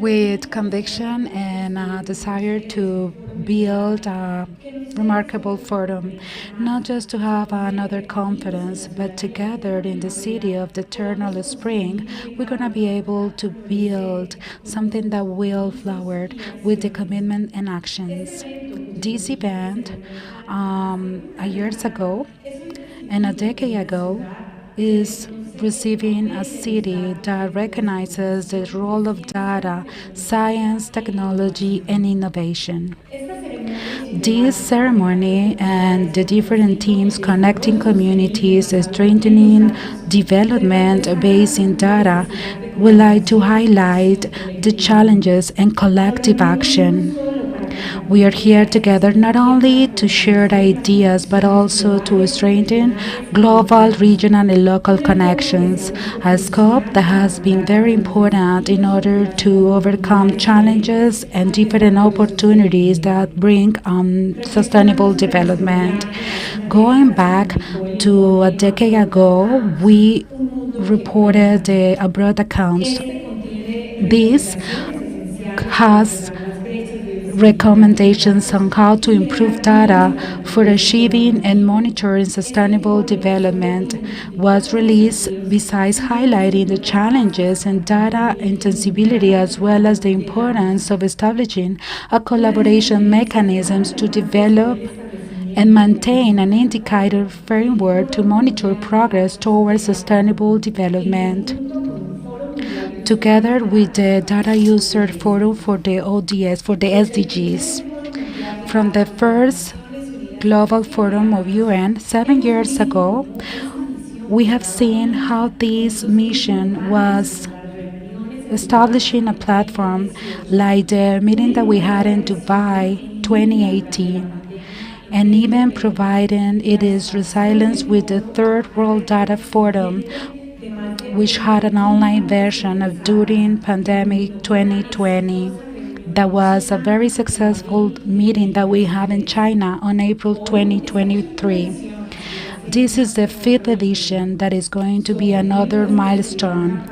with conviction and a desire to build a remarkable forum, not just to have another conference, but together in the city of the eternal spring, we're going to be able to build something that will flower with the commitment and actions. This event, a years ago and a decade ago, is receiving a city that recognizes the role of data, science, technology, and innovation. This ceremony and the different teams connecting communities, strengthening development based in data, would like to highlight the challenges and collective action. We are here together not only to share ideas but also to strengthen global, regional, and local connections, a scope that has been very important in order to overcome challenges and different opportunities that bring sustainable development. Going back to a decade ago, we reported the abroad accounts. This has recommendations on how to improve data for achieving and monitoring sustainable development was released, besides highlighting the challenges in data intensibility as well as the importance of establishing a collaboration mechanisms to develop and maintain an indicator framework to monitor progress towards sustainable development together with the Data User Forum for the ODS, for the SDGs. From the first Global Forum of UN 7 years ago, we have seen how this mission was establishing a platform like the meeting that we had in Dubai 2018 and even providing it is resilience with the Third World Data Forum, which had an online version of during pandemic 2020. That was a very successful meeting that we have in China on April 2023. This is the fifth edition that is going to be another milestone.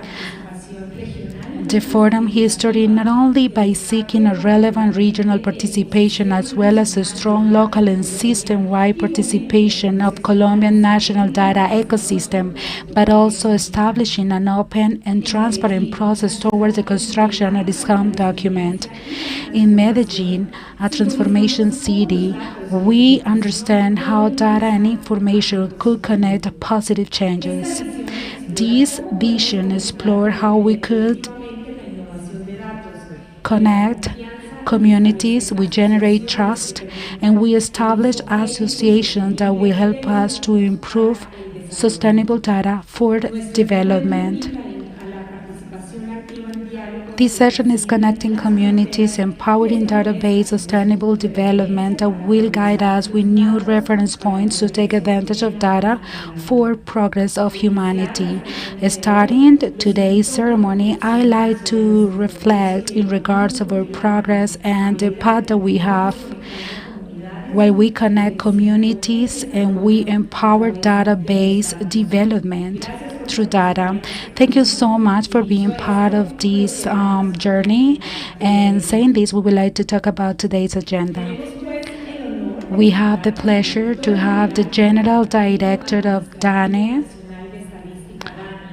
The forum history not only by seeking a relevant regional participation as well as a strong local and system-wide participation of Colombian national data ecosystem, but also establishing an open and transparent process towards the construction of this common document. In Medellin, a transformation city, we understand how data and information could connect positive changes. This vision explored how we could connect communities, we generate trust, and we establish associations that will help us to improve sustainable data for development. This session is connecting communities, empowering database sustainable development that will guide us with new reference points to take advantage of data for progress of humanity. Starting today's ceremony, I like to reflect in regards of our progress and the path that we have while we connect communities and we empower database development through data. Thank you so much for being part of this journey. And saying this, we would like to talk about today's agenda. We have the pleasure to have the General Director of DANE,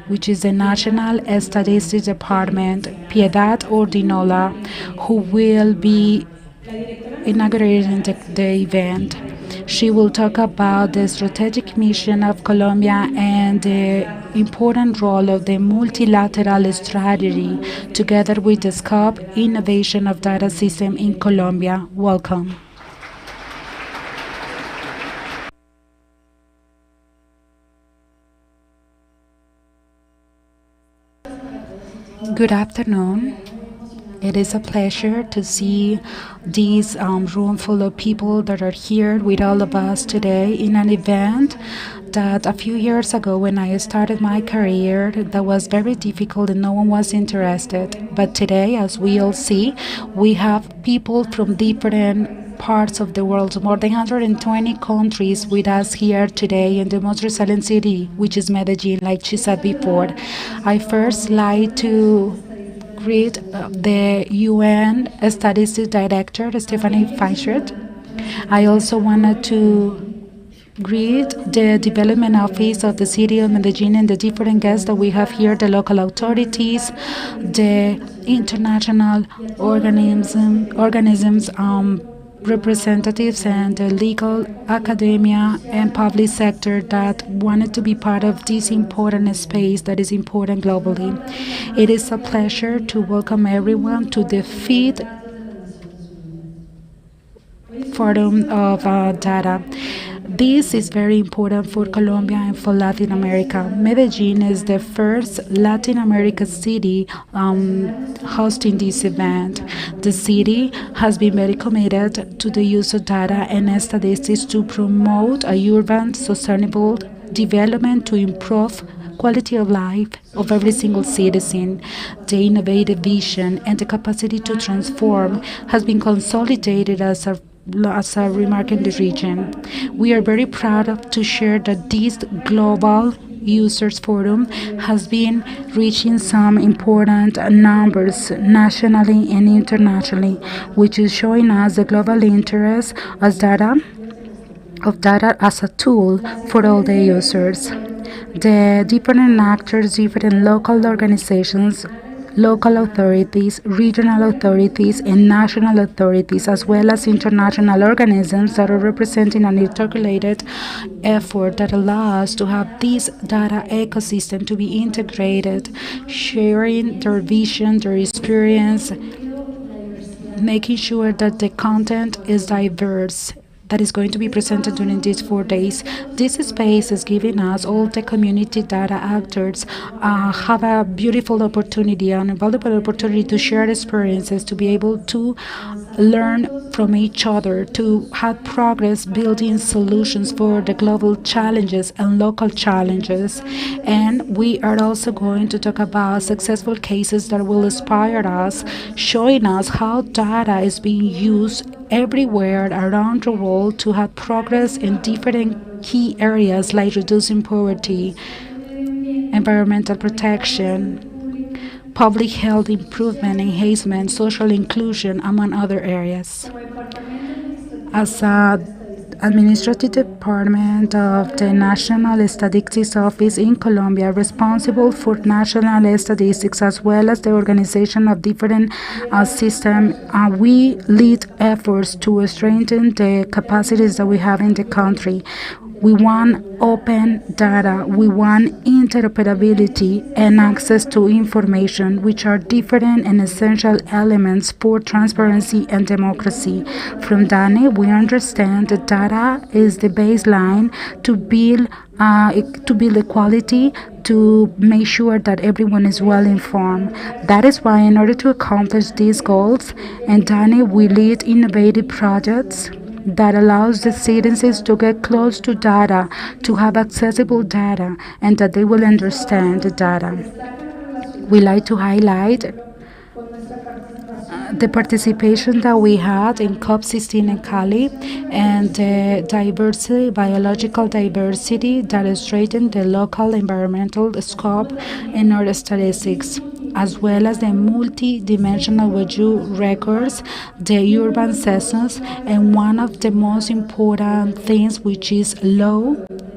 which is the National Statistics Department, Piedad Ordinola, who will be inaugurating the event. She will talk about the strategic mission of Colombia and the important role of the multilateral strategy together with the scope innovation of data system in Colombia. Welcome. Good afternoon. It is a pleasure to see this room full of people that are here with all of us today in an event that a few years ago when I started my career that was very difficult and no one was interested. But today, as we all see, we have people from different parts of the world, more than 120 countries with us here today in the most resilient city, which is Medellin, like she said before. I first like to greet the UN Statistics Director, Stephanie Feinschert. I also wanted to greet the development office of the city of Medellin and the different guests that we have here, the local authorities, the international organisms, representatives, and the legal academia and public sector that wanted to be part of this important space that is important globally. It is a pleasure to welcome everyone to the fifth Forum of Data. This is very important for Colombia and for Latin America. Medellin is the first Latin America city hosting this event. The city has been very committed to the use of data and statistics to promote a urban sustainable development to improve quality of life of every single citizen. The innovative vision and the capacity to transform has been consolidated as a remark in the region. We are very proud to share that this global users forum has been reaching some important numbers nationally and internationally, which is showing us the global interest of data as a tool for all the users. The different actors, different local organizations, local authorities, regional authorities, and national authorities, as well as international organisms that are representing an articulated effort that allow us to have this data ecosystem to be integrated, sharing their vision, their experience, making sure that the content is diverse that is going to be presented during these 4 days. This space is giving us, all the community data actors, have a beautiful opportunity, an valuable opportunity to share experiences, to be able to learn from each other, to have progress building solutions for the global challenges and local challenges. And we are also going to talk about successful cases that will inspire us, showing us how data is being used everywhere around the world to have progress in different key areas like reducing poverty, environmental protection, public health improvement, enhancement, social inclusion, among other areas. As a administrative department of the National Statistics Office in Colombia, responsible for national statistics as well as the organization of different systems, we lead efforts to strengthen the capacities that we have in the country. We want open data, we want interoperability and access to information, which are different and essential elements for transparency and democracy. From DANE, we understand that data is the baseline to build equality, to make sure that everyone is well informed. That is why, in order to accomplish these goals, in DANE we lead innovative projects that allows the citizens to get close to data, to have accessible data, and that they will understand the data. We like to highlight the participation that we had in COP16 in Cali and the biological diversity that strengthened the local environmental scope in our statistics, as well as the multi-dimensional value records, the urban seasons, and one of the most important things, which is Law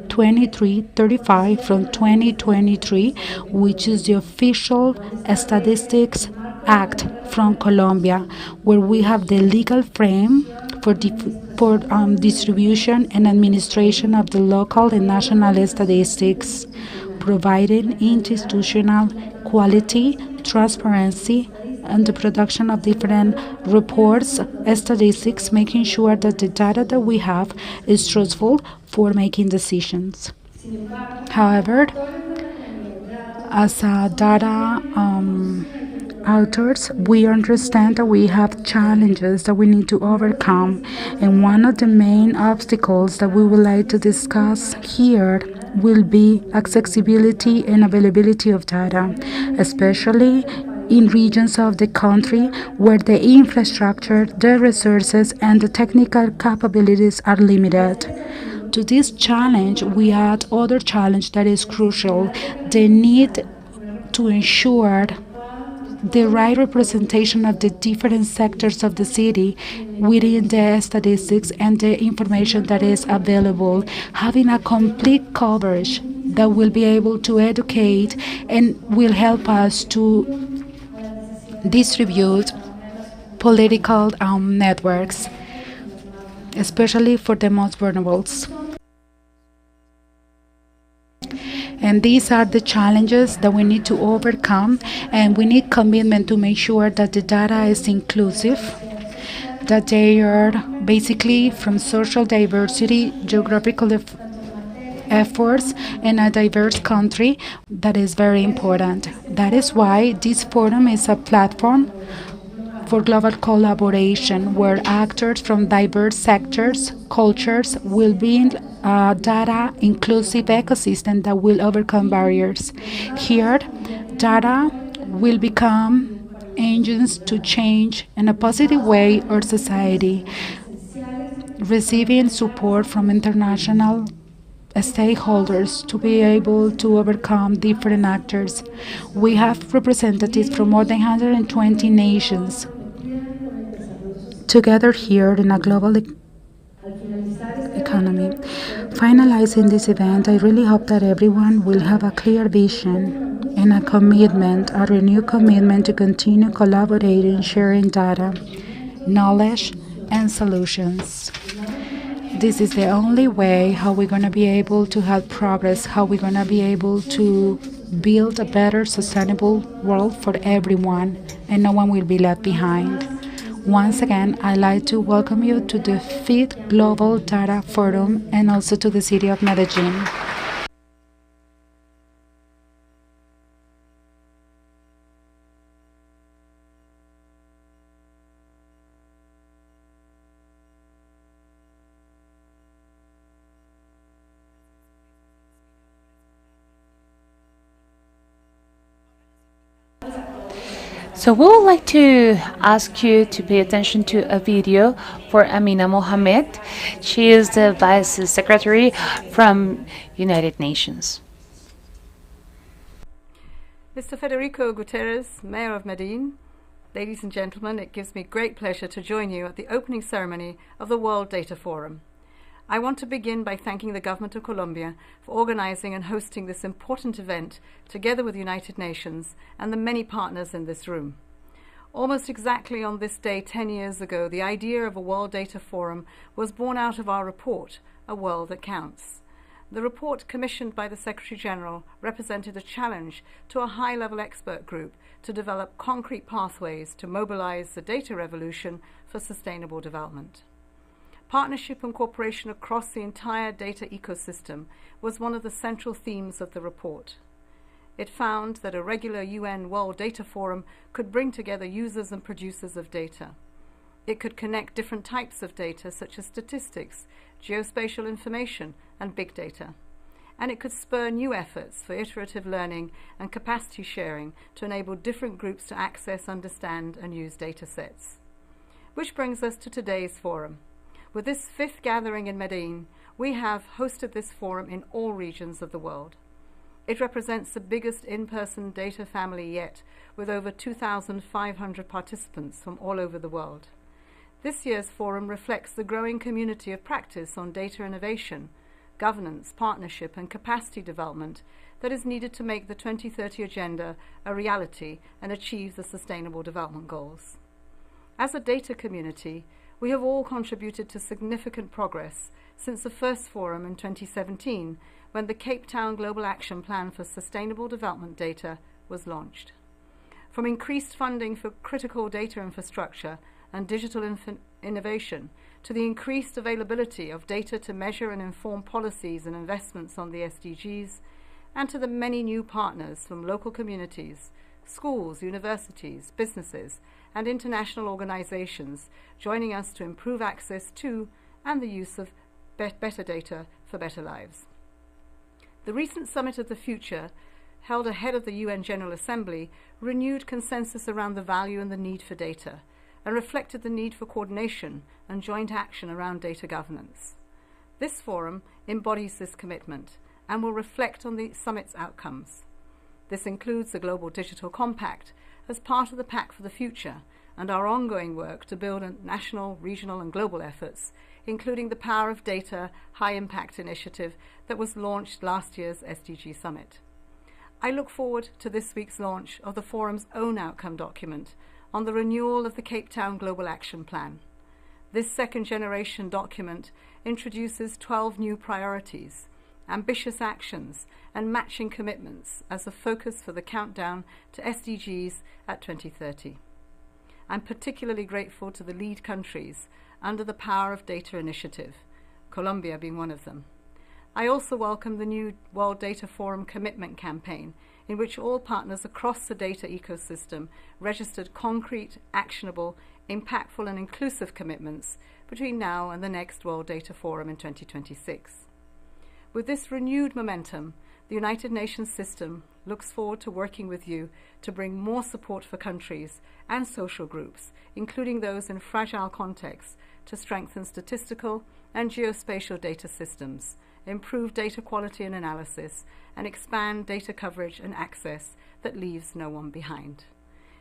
2335 from 2023, which is the official statistics act from Colombia, where we have the legal frame for distribution and administration of the local and national statistics, providing institutional quality, transparency, and the production of different reports, statistics, making sure that the data that we have is truthful for making decisions. However, as a data authors, we understand that we have challenges that we need to overcome, and one of the main obstacles that we would like to discuss here will be accessibility and availability of data, especially in regions of the country where the infrastructure, the resources, and the technical capabilities are limited. To this challenge, we add other challenge that is crucial: the need to ensure the right representation of the different sectors of the city within the statistics and the information that is available, having a complete coverage that will be able to educate and will help us to distribute political networks, especially for the most vulnerable. And these are the challenges that we need to overcome, and we need commitment to make sure that the data is inclusive, that they are basically from social diversity, geographical efforts, and a diverse country. That is very important. That is why this forum is a platform for global collaboration where actors from diverse sectors, cultures will build a data inclusive ecosystem that will overcome barriers. Here, data will become engines to change in a positive way our society, receiving support from international stakeholders to be able to overcome different actors. We have representatives from more than 120 nations together here in a global economy. Finalizing this event, I really hope that everyone will have a clear vision and a commitment, a renewed commitment to continue collaborating, sharing data, knowledge, and solutions. This is the only way how we're going to be able to have progress, how we're going to be able to build a better sustainable world for everyone, and no one will be left behind. Once again, I'd like to welcome you to the 5th Global Data Forum and also to the city of Medellin. So we would like to ask you to pay attention to a video for Amina Mohamed. She is the Vice Secretary from United Nations. Mr. Federico Guterres, Mayor of Medellin, ladies and gentlemen, it gives me great pleasure to join you at the opening ceremony of the World Data Forum. I want to begin by thanking the government of Colombia for organizing and hosting this important event together with the United Nations and the many partners in this room. Almost exactly on this day 10 years ago, the idea of a World Data Forum was born out of our report, A World That Counts. The report, commissioned by the Secretary General, represented a challenge to a high-level expert group to develop concrete pathways to mobilize the data revolution for sustainable development. Partnership and cooperation across the entire data ecosystem was one of the central themes of the report. It found that a regular UN World Data Forum could bring together users and producers of data. It could connect different types of data such as statistics, geospatial information, and big data. And it could spur new efforts for iterative learning and capacity sharing to enable different groups to access, understand, and use data sets. Which brings us to today's forum. With this 5th gathering in Medellin, we have hosted this forum in all regions of the world. It represents the biggest in-person data family yet, with over 2,500 participants from all over the world. This year's forum reflects the growing community of practice on data innovation, governance, partnership, and capacity development that is needed to make the 2030 Agenda a reality and achieve the Sustainable Development Goals. As a data community, we have all contributed to significant progress since the first forum in 2017, when the Cape Town Global Action Plan for Sustainable Development Data was launched. From increased funding for critical data infrastructure and digital innovation, to the increased availability of data to measure and inform policies and investments on the SDGs, and to the many new partners from local communities, schools, universities, businesses, and international organizations joining us to improve access to and the use of better data for better lives. The recent Summit of the Future, held ahead of the UN General Assembly, renewed consensus around the value and the need for data, and reflected the need for coordination and joint action around data governance. This forum embodies this commitment and will reflect on the summit's outcomes. This includes the Global Digital Compact, as part of the Pact for the Future and our ongoing work to build national, regional and global efforts, including the Power of Data High Impact Initiative that was launched last year's SDG Summit. I look forward to this week's launch of the Forum's own outcome document on the renewal of the Cape Town Global Action Plan. This second-generation document introduces 12 new priorities, ambitious actions and matching commitments as a focus for the countdown to SDGs at 2030. I'm particularly grateful to the lead countries under the Power of Data initiative, Colombia being one of them. I also welcome the new World Data Forum commitment campaign, in which all partners across the data ecosystem registered concrete, actionable, impactful and inclusive commitments between now and the next World Data Forum in 2026. With this renewed momentum, the United Nations system looks forward to working with you to bring more support for countries and social groups, including those in fragile contexts, to strengthen statistical and geospatial data systems, improve data quality and analysis, and expand data coverage and access that leaves no one behind.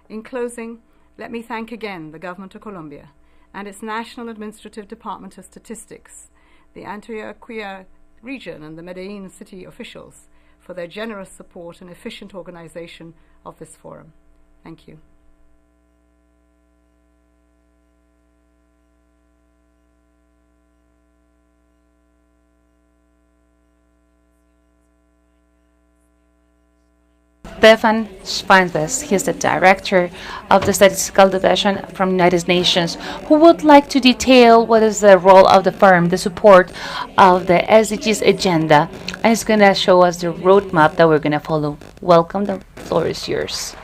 In closing, let me thank again the Government of Colombia and its National Administrative Department of Statistics, the Antioquia region and the Medellin city officials for their generous support and efficient organization of this forum. Thank you. Stefan Schweinfest, he is the director of the statistical division from United Nations, who would like to detail what is the role of the firm, the support of the SDGs agenda, and he's going to show us the roadmap that we're going to follow. Welcome, the floor is yours.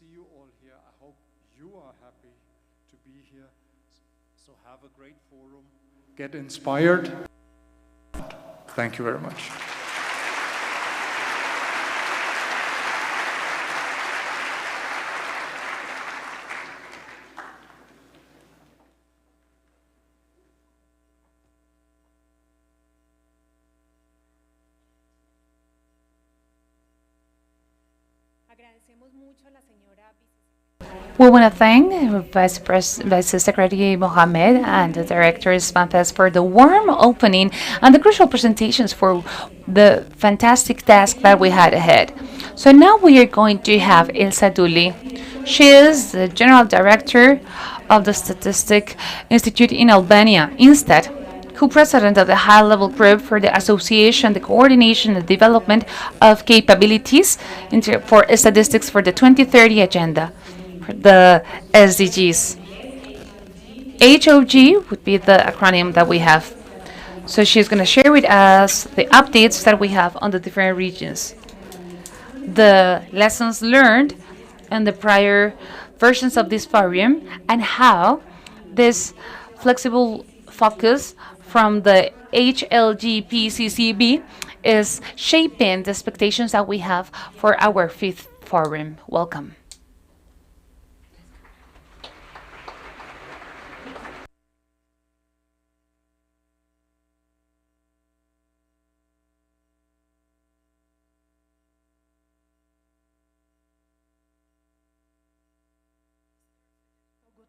see you all here. I hope you are happy to be here. So have a great forum. Get inspired. Thank you very much. We want to thank Vice Secretary Mohamed and the Director Svantes for the warm opening and the crucial presentations for the fantastic task that we had ahead. So now we are going to have Ilsa Duli. She is the General Director of the Statistic Institute in Albania, INSTAT, co-president of the high-level group for the association, the coordination, and development of capabilities for statistics for the 2030 agenda, for the SDGs. HOG would be the acronym that we have. So she's going to share with us the updates that we have on the different regions, the lessons learned and the prior versions of this forum, and how this flexible focus from the HLGPCCB is shaping the expectations that we have for our fifth forum. Welcome.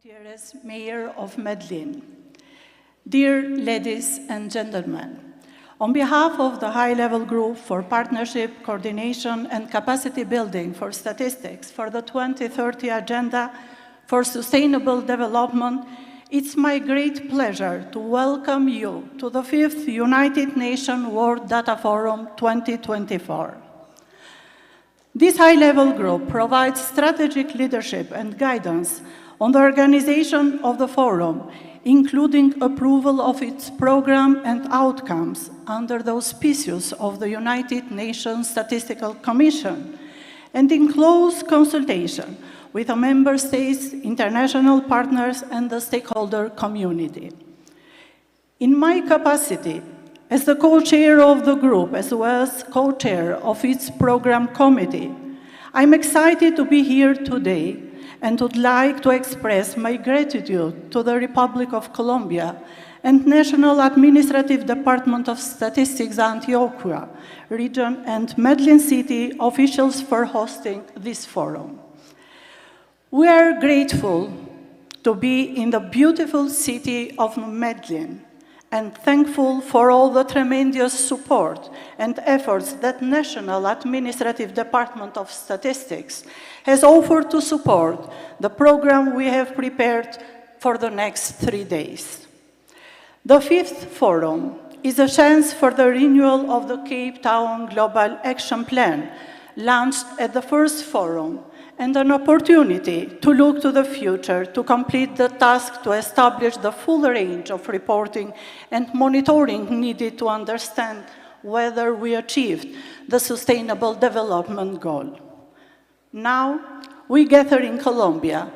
Gutierrez, Mayor of Medellin. Dear ladies and gentlemen, on behalf of the High-Level Group for Partnership, Coordination and Capacity Building for Statistics for the 2030 Agenda for Sustainable Development, it's my great pleasure to welcome you to the 5th United Nations World Data Forum 2024. This high-level group provides strategic leadership and guidance on the organization of the forum, including approval of its program and outcomes under the auspices of the United Nations Statistical Commission, and in close consultation with the member states, international partners, and the stakeholder community. In my capacity as the co-chair of the group, as well as co-chair of its program committee, I'm excited to be here today and would like to express my gratitude to the Republic of Colombia and National Administrative Department of Statistics Antioquia region and Medellin City officials for hosting this forum. We are grateful to be in the beautiful city of Medellin and thankful for all the tremendous support and efforts that National Administrative Department of Statistics has offered to support the program we have prepared for the next 3 days. The 5th Forum is a chance for the renewal of the Cape Town Global Action Plan launched at the first forum, and an opportunity to look to the future to complete the task to establish the full range of reporting and monitoring needed to understand whether we achieved the Sustainable Development Goal. Now, we gather in Colombia,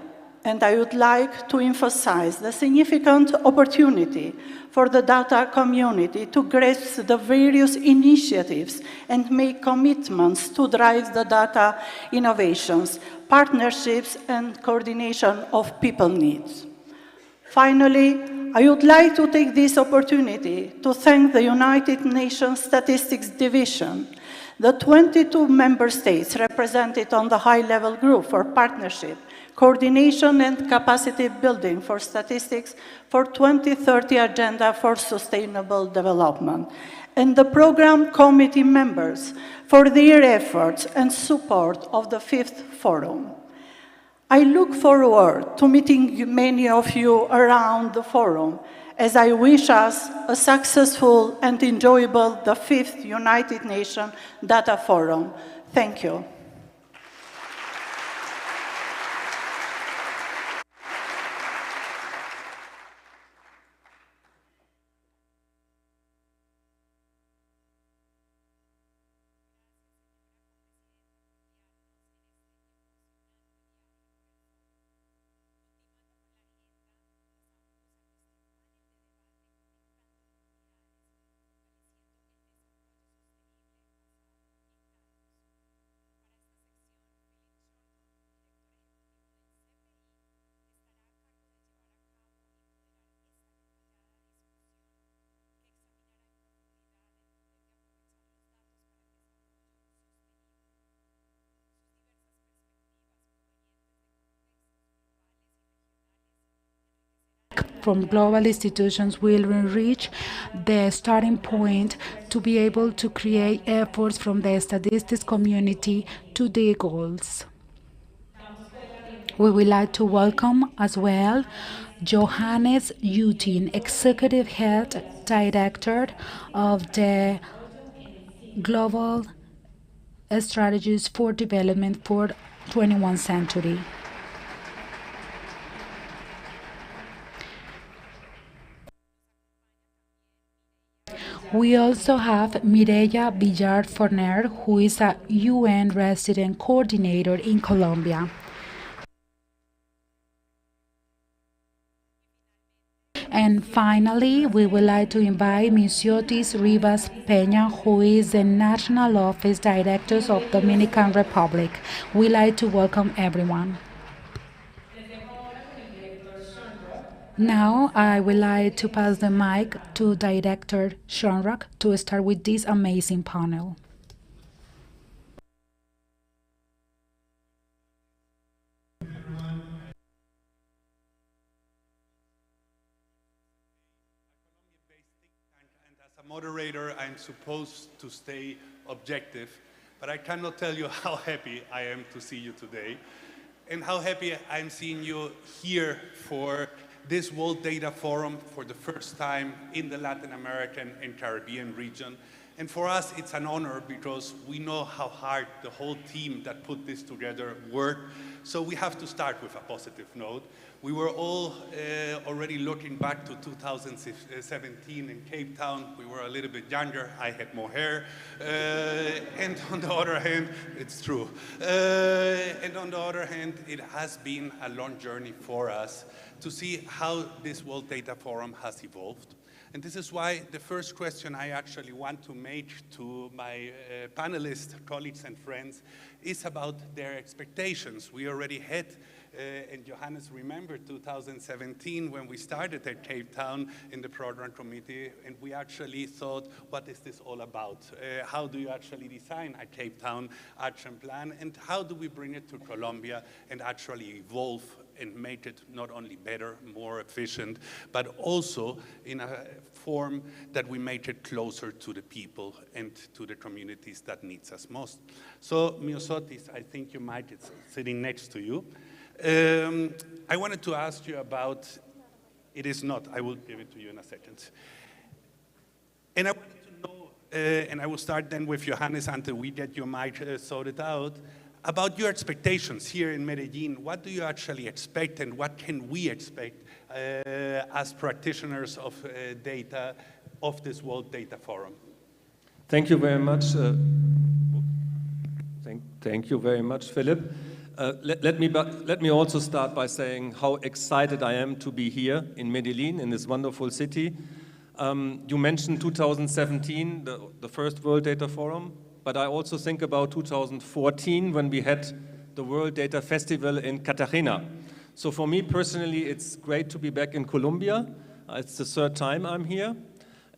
and I would like to emphasize the significant opportunity for the data community to grasp the various initiatives and make commitments to drive the data innovations, partnerships, and coordination of people needs. Finally, I would like to take this opportunity to thank the United Nations Statistics Division, the 22 member states represented on the high-level group for partnership, coordination and capacity building for statistics for 2030 Agenda for Sustainable Development, and the program committee members for their efforts and support of the 5th Forum. I look forward to meeting many of you around the forum as I wish us a successful and enjoyable the 5th United Nations Data Forum. Thank you. from global institutions will enrich the starting point to be able to create efforts from the statistics community to the goals. We would like to welcome as well Johannes Utin, Executive Head Director of the Global Strategies for Development for 21st Century. We also have Mireya Villar-Forner, who is a UN resident coordinator in Colombia. And finally, we would like to invite Ms. Yotis Rivas Peña, who is the National Office Director of Dominican Republic. We'd like to welcome everyone. Now, I would like to pass the mic to Director Shonrak to start with this amazing panel. Moderator, I'm supposed to stay objective, but I cannot tell you how happy I am to see you today and how happy I'm seeing you here for this World Data Forum for the first time in the Latin American and Caribbean region. And for us, it's an honor because we know how hard the whole team that put this together worked. So we have to start with a positive note. We were all already looking back to 2017 in Cape Town. We were a little bit younger. I had more hair. And on the other hand, it's true. And on the other hand, it has been a long journey for us to see how this World Data Forum has evolved. And this is why the first question I actually want to make to my panelists, colleagues and friends is about their expectations. We already had, and Johannes remembered 2017 when we started at Cape Town in the program committee, and we actually thought, what is this all about? How do you actually design a Cape Town action plan, and how do we bring it to Colombia and actually evolve and make it not only better, more efficient, but also in a form that we make it closer to the people and to the communities that needs us most. So, Myosotis, I think you might, it's sitting next to you. I wanted to ask you about, it is not, I will give it to you in a second. And I wanted to know, and I will start then with Johannes until we get your mic sorted out, about your expectations here in Medellin. What do you actually expect and what can we expect as practitioners of data of this World Data Forum? Thank you very much. Thank you very much, Philip. Let me also start by saying how excited I am to be here in Medellin, in this wonderful city. You mentioned 2017, the first World Data Forum. But I also think about 2014 when we had the World Data Festival in Cartagena. So for me personally, it's great to be back in Colombia. It's the third time I'm here.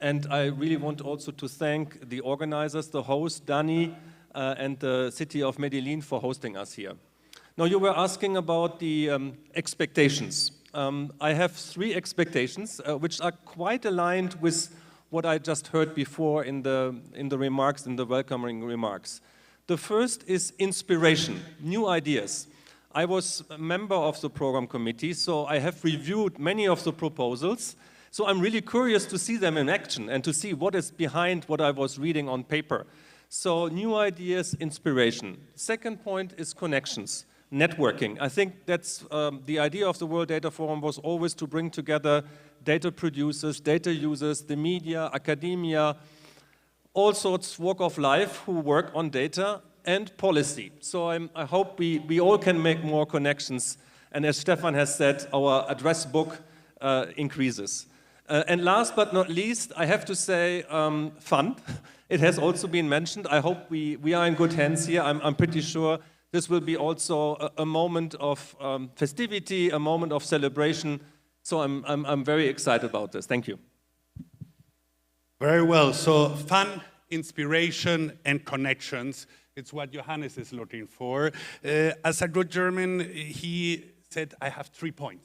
And I really want also to thank the organizers, the host, Dani, and the city of Medellin for hosting us here. Now you were asking about the expectations. I have 3 expectations, which are quite aligned with what I just heard before in the remarks, in the welcoming remarks. The first is inspiration, new ideas. I was a member of the program committee, so I have reviewed many of the proposals. So I'm really curious to see them in action and to see what is behind what I was reading on paper. So new ideas, inspiration. Second point is connections, networking. I think that's the idea of the World Data Forum was always to bring together data producers, data users, the media, academia, all sorts walk of life who work on data and policy. So I hope we all can make more connections. And as Stefan has said, our address book increases. And last but not least, I have to say fun. It has also been mentioned. I hope we are in good hands here. I'm pretty sure this will be also a moment of festivity, a moment of celebration. So I'm very excited about this. Thank you. Very well. So fun, inspiration, and connections. It's what Johannes is looking for. As a good German, he said, I have 3 points.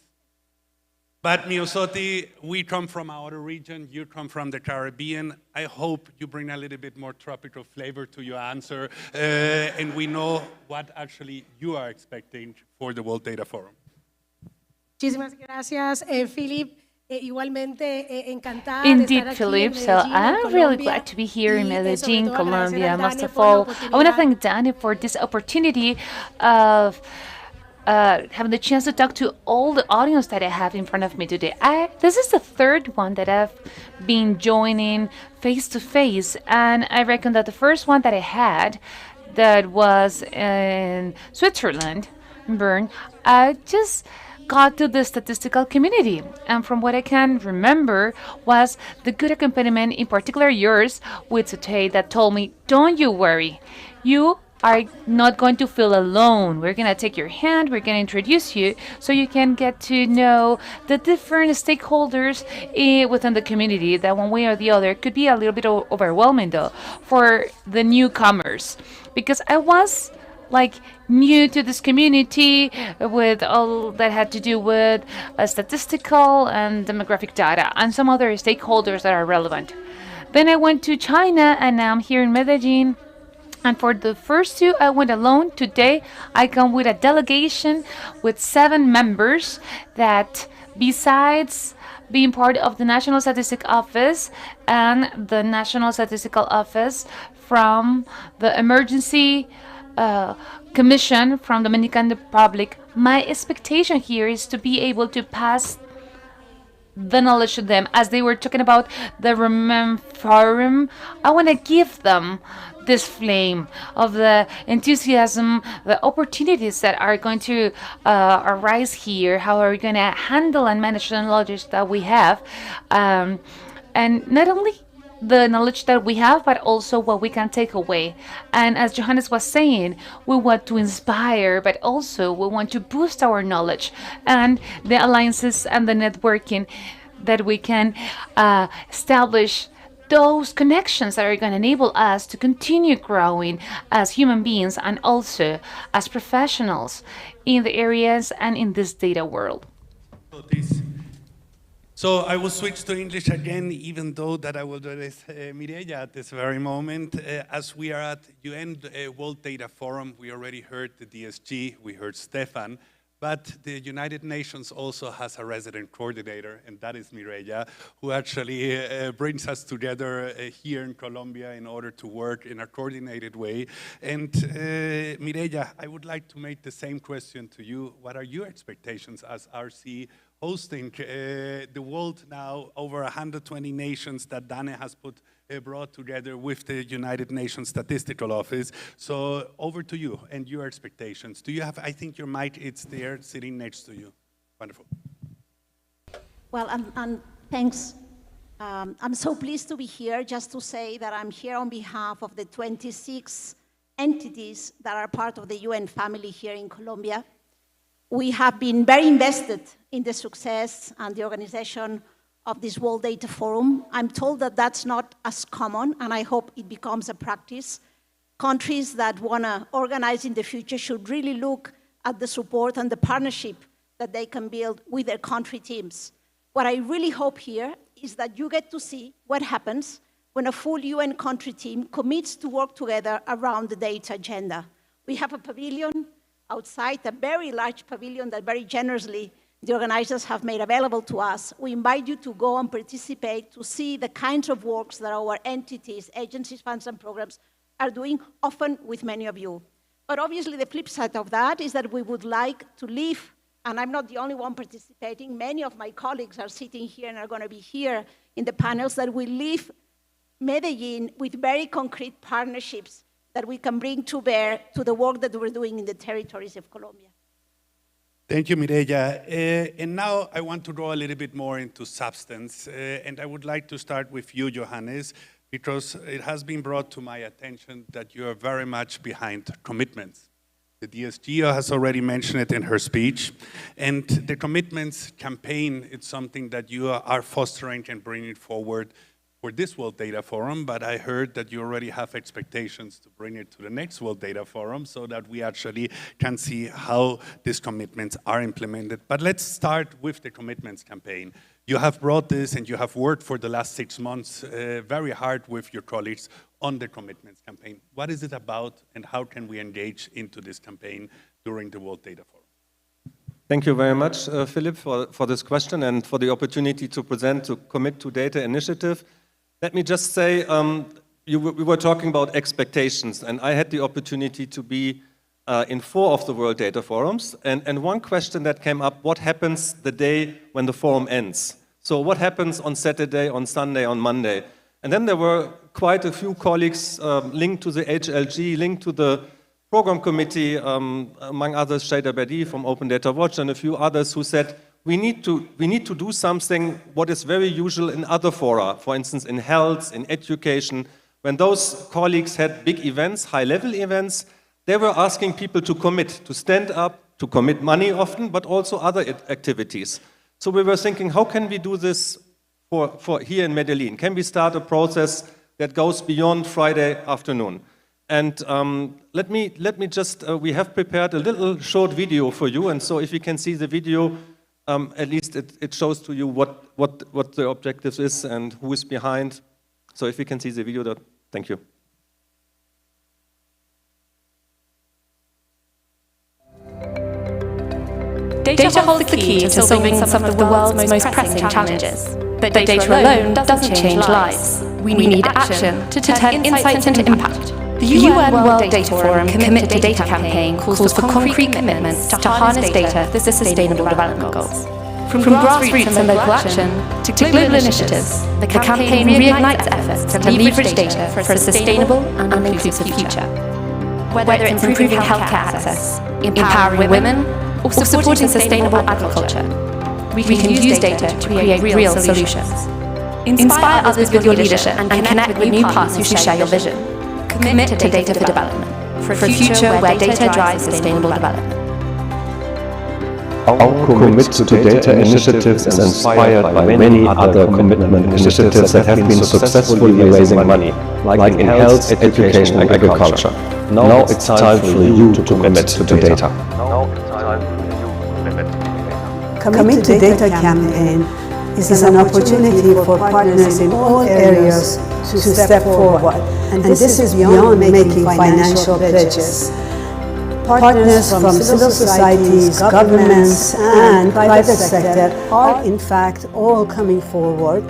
But Miosotti, we come from our region, you come from the Caribbean. I hope you bring a little bit more tropical flavor to your answer, and we know what actually you are expecting for the World Data Forum. Muchísimas gracias, Philip. Igualmente encantada de Indeed, estar aquí Philip. en So Medellín, en I'm really Colombia. glad to be here in Y, sobre Medellin, todo agradecer Colombia. a Most Dani of por la all, I want to oportunidad. thank Danny for this opportunity of having the chance to talk to all the audience that I have in front of me today. This is the third one that I've been joining face to face, and I reckon that the first one that I had, that was in Switzerland, in Bern, I just got to the statistical community, and from what I can remember was the good accompaniment, in particular yours, with Sute, that told me, don't you worry, you are not going to feel alone. We're going to take your hand, we're going to introduce you so you can get to know the different stakeholders within the community that one way or the other could be a little bit overwhelming though for the newcomers, because I was like new to this community with all that had to do with statistical and demographic data and some other stakeholders that are relevant. Then I went to China, and now I'm here in Medellin. And for the first two, I went alone. Today, I come with a delegation with 7 members that, besides being part of the National Statistical Office and the National Statistical Office from the Emergency Commission from Dominican Republic, my expectation here is to be able to pass the knowledge to them. As they were talking about the Remem Forum, I want to give them this flame of the enthusiasm, the opportunities that are going to arise here, how are we going to handle and manage the knowledge that we have, and not only the knowledge that we have, but also what we can take away. And as Johannes was saying, we want to inspire, but also we want to boost our knowledge and the alliances and the networking that we can establish, those connections that are going to enable us to continue growing as human beings and also as professionals in the areas and in this data world. So I will switch to English again, even though that I will do this, Mireia, at this very moment. As we are at UN World Data Forum, we already heard the DSG, we heard Stefan, but the United Nations also has a resident coordinator, and that is Mireia, who actually brings us together here in Colombia in order to work in a coordinated way. And Mireia, I would like to make the same question to you. What are your expectations as RC hosting the world now, over 120 nations that Dane has brought together with the United Nations Statistical Office. So over to you and your expectations. Do you have, I think your mic, it's there sitting next to you. Wonderful. Well, and thanks. I'm so pleased to be here, just to say that I'm here on behalf of the 26 entities that are part of the UN family here in Colombia. We have been very invested in the success and the organization of this World Data Forum. I'm told that that's not as common, and I hope it becomes a practice. Countries that want to organize in the future should really look at the support and the partnership that they can build with their country teams. What I really hope here is that you get to see what happens when a full UN country team commits to work together around the data agenda. We have a pavilion outside, a very large pavilion that very generously the organizers have made available to us. We invite you to go and participate, to see the kinds of works that our entities, agencies, funds, and programs are doing, often with many of you. But obviously the flip side of that is that we would like to leave, and I'm not the only one participating, many of my colleagues are sitting here and are going to be here in the panels, that we leave Medellin with very concrete partnerships that we can bring to bear to the work that we're doing in the territories of Colombia. Thank you, Mireia. And now I want to go a little bit more into substance. And I would like to start with you, Johannes, because it has been brought to my attention that you are very much behind commitments. The DSG has already mentioned it in her speech. And the commitments campaign, it's something that you are fostering and bringing forward for this World Data Forum, but I heard that you already have expectations to bring it to the next World Data Forum so that we actually can see how these commitments are implemented. But let's start with the commitments campaign. You have brought this and you have worked for the last 6 months very hard with your colleagues on the commitments campaign. What is it about and how can we engage into this campaign during the World Data Forum? Thank you very much, Philip, for this question and for the opportunity to present the Commit to Data initiative. Let me just say, we were talking about expectations, and I had the opportunity to be in 4 of the World Data Forums, and one question that came up, what happens the day when the forum ends? So what happens on Saturday, on Sunday, on Monday? And then there were quite a few colleagues linked to the HLG, linked to the program committee, among others, Shada Badi from Open Data Watch and a few others who said, we need to do something what is very usual in other fora, for instance, in health, in education. When those colleagues had big events, high-level events, they were asking people to commit, to stand up, to commit money often, but also other activities. So we were thinking, how can we do this for here in Medellin? Can we start a process that goes beyond Friday afternoon? And let me just, we have prepared a little short video for you, and so if you can see the video, at least it shows to you what the objective is and who is behind. So if you can see the video, thank you. Data holds the key to solving some of the world's most pressing challenges. But data alone doesn't change lives. We need action to turn insights into impact. The UN World Data Forum Commit to Data campaign calls for concrete commitments to harness data for the Sustainable Development Goals. From grassroots and local action to global initiatives, the campaign reignites efforts to leverage data for a sustainable and inclusive future. Whether it's improving healthcare access, empowering women, or supporting sustainable agriculture, we can use data to create real solutions. Inspire others with your leadership and connect with new partners who share your vision. Commit to data for development, for a future where data drives sustainable development. Our Commit to Data initiative is inspired by many other commitment initiatives that have been successfully raising money, like in health, education and agriculture. Now it's time for you to commit to data. Commit to Data campaign is an opportunity for partners in all areas to step forward, and this is beyond making financial pledges. Partners from civil societies, governments, and private sector are in fact all coming forward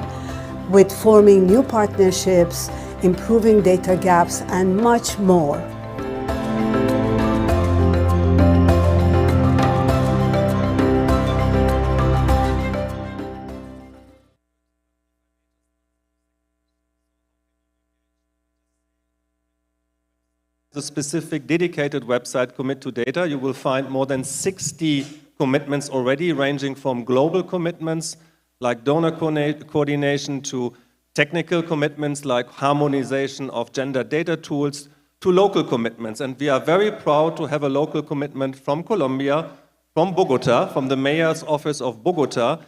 with forming new partnerships, improving data gaps, and much more. The specific dedicated website Commit to Data, you will find more than 60 commitments already, ranging from global commitments like donor coordination to technical commitments like harmonization of gender data tools to local commitments. And we are very proud to have a local commitment from Colombia, from Bogota, from the mayor's office of Bogota,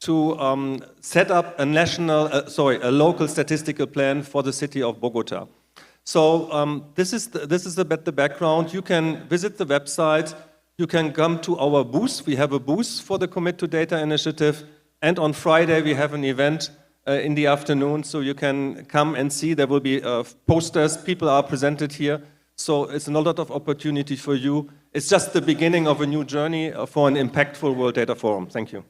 to set up a local statistical plan for the city of Bogota. So this is the background. You can visit the website. You can come to our booth. We have a booth for the Commit to Data initiative. And on Friday, we have an event in the afternoon. So you can come and see. There will be posters. People are presented here. So it's a lot of opportunity for you. It's just the beginning of a new journey for an impactful World Data Forum. Thank you.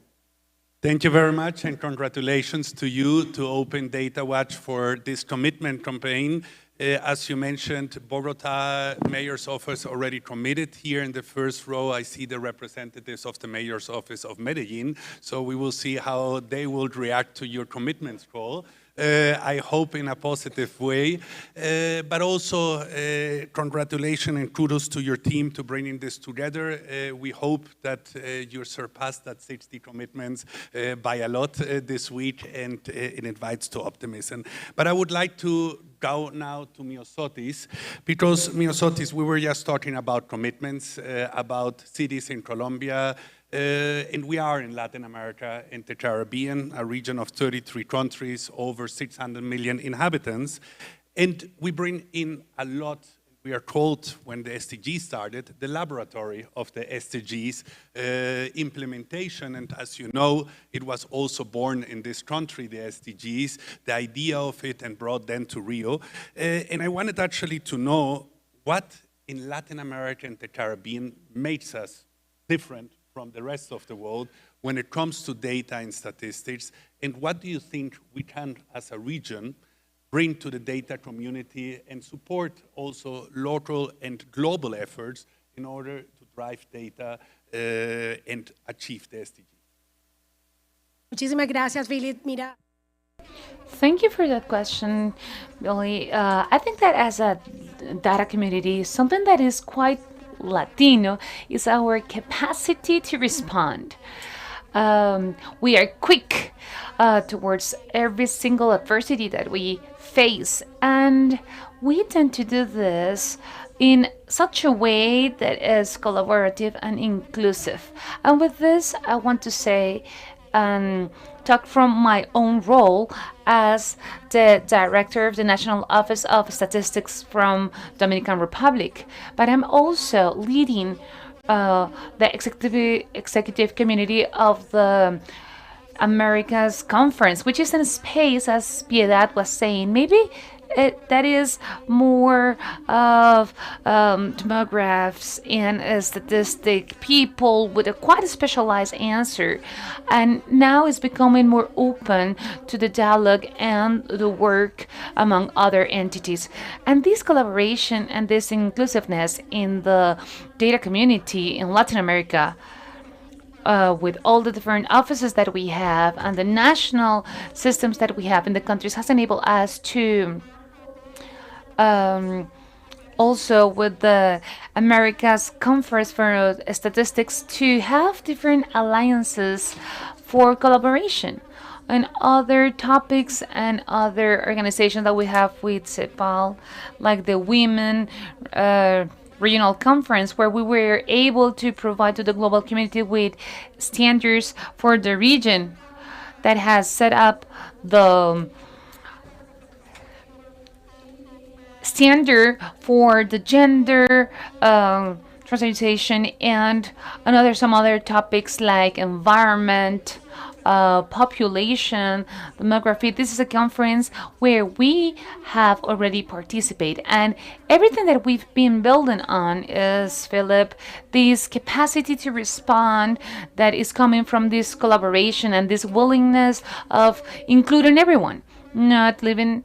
Thank you very much, and congratulations to you, to Open Data Watch, for this commitment campaign. As you mentioned, Bogota Mayor's Office already committed. Here in the first row, I see the representatives of the Mayor's Office of Medellin. So we will see how they will react to your commitments call. I hope in a positive way, but also congratulations and kudos to your team to bringing this together. We hope that you surpass that 60 commitments by a lot this week, and it invites to optimism. But I would like to go now to Myosotis, because Myosotis, we were just talking about commitments, about cities in Colombia, And we are in Latin America and the Caribbean, a region of 33 countries, over 600 million inhabitants. And we bring in a lot. We are called, when the SDGs started, the laboratory of the SDGs implementation. And as you know, it was also born in this country, the SDGs, the idea of it, and brought them to Rio. And I wanted actually to know what in Latin America and the Caribbean makes us different from the rest of the world when it comes to data and statistics, and what do you think we can, as a region, bring to the data community and support also local and global efforts in order to drive data and achieve the SDGs? Muchísimas gracias, Philip. Mira. Thank you for that question, Billy. I think that as a data community, something that is quite Latino is our capacity to respond. We are quick towards every single adversity that we face, and we tend to do this in such a way that is collaborative and inclusive. And with this, I want to say talk from my own role as the director of the National Office of Statistics from Dominican Republic. But I'm also leading the executive community of the Americas Conference, which is in a space, as Piedad was saying, maybe that is more of demographs and statistic people with a quite specialized answer, and now it's becoming more open to the dialogue and the work among other entities. And this collaboration and this inclusiveness in the data community in Latin America, with all the different offices that we have and the national systems that we have in the countries, has enabled us to also with the Americas Conference for Statistics to have different alliances for collaboration and other topics and other organizations that we have with CEPAL, like the Women Regional Conference, where we were able to provide to the global community with standards for the region that has set up the standard for the gender transportation and some other topics like environment, population, demography. This is a conference where we have already participated, and everything that we've been building on is, Philip, this capacity to respond that is coming from this collaboration and this willingness of including everyone, not leaving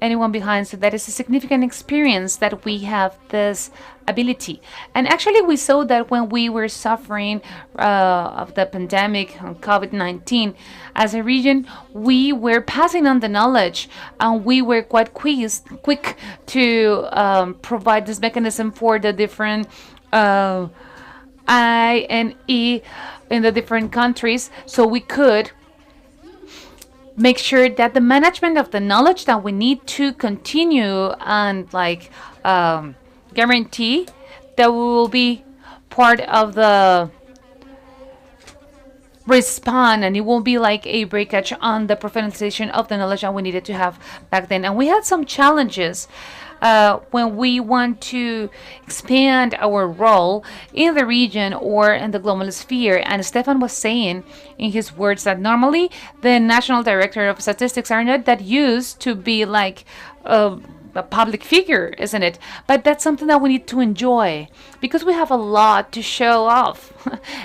anyone behind. So that is a significant experience that we have this ability. And actually we saw that when we were suffering of the pandemic on COVID-19 as a region, we were passing on the knowledge, and we were quite quick to provide this mechanism for the different I and E in the different countries, so we could make sure that the management of the knowledge that we need to continue and guarantee that we will be part of the respond, and it won't be like a breakage on the professionalization of the knowledge that we needed to have back then. And we had some challenges when we want to expand our role in the region or in the global sphere. And Stefan was saying in his words that normally the National Director of Statistics are not that used to be like a public figure, isn't it? But that's something that we need to enjoy because we have a lot to show off.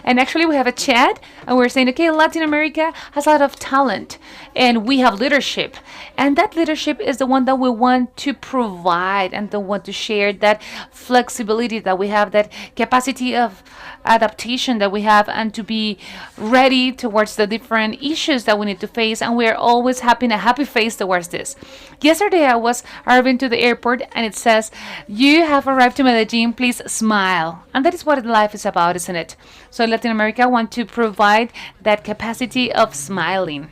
And actually we have a chat and we're saying, okay, Latin America has a lot of talent and we have leadership. And that leadership is the one that we want to provide and the one to share, that flexibility that we have, that capacity of adaptation that we have, and to be ready towards the different issues that we need to face. And we're always having a happy face towards this. Yesterday I was arriving to the airport and it says, you have arrived to Medellin, please smile. And that is what life is about, isn't it? So Latin America want to provide that capacity of smiling.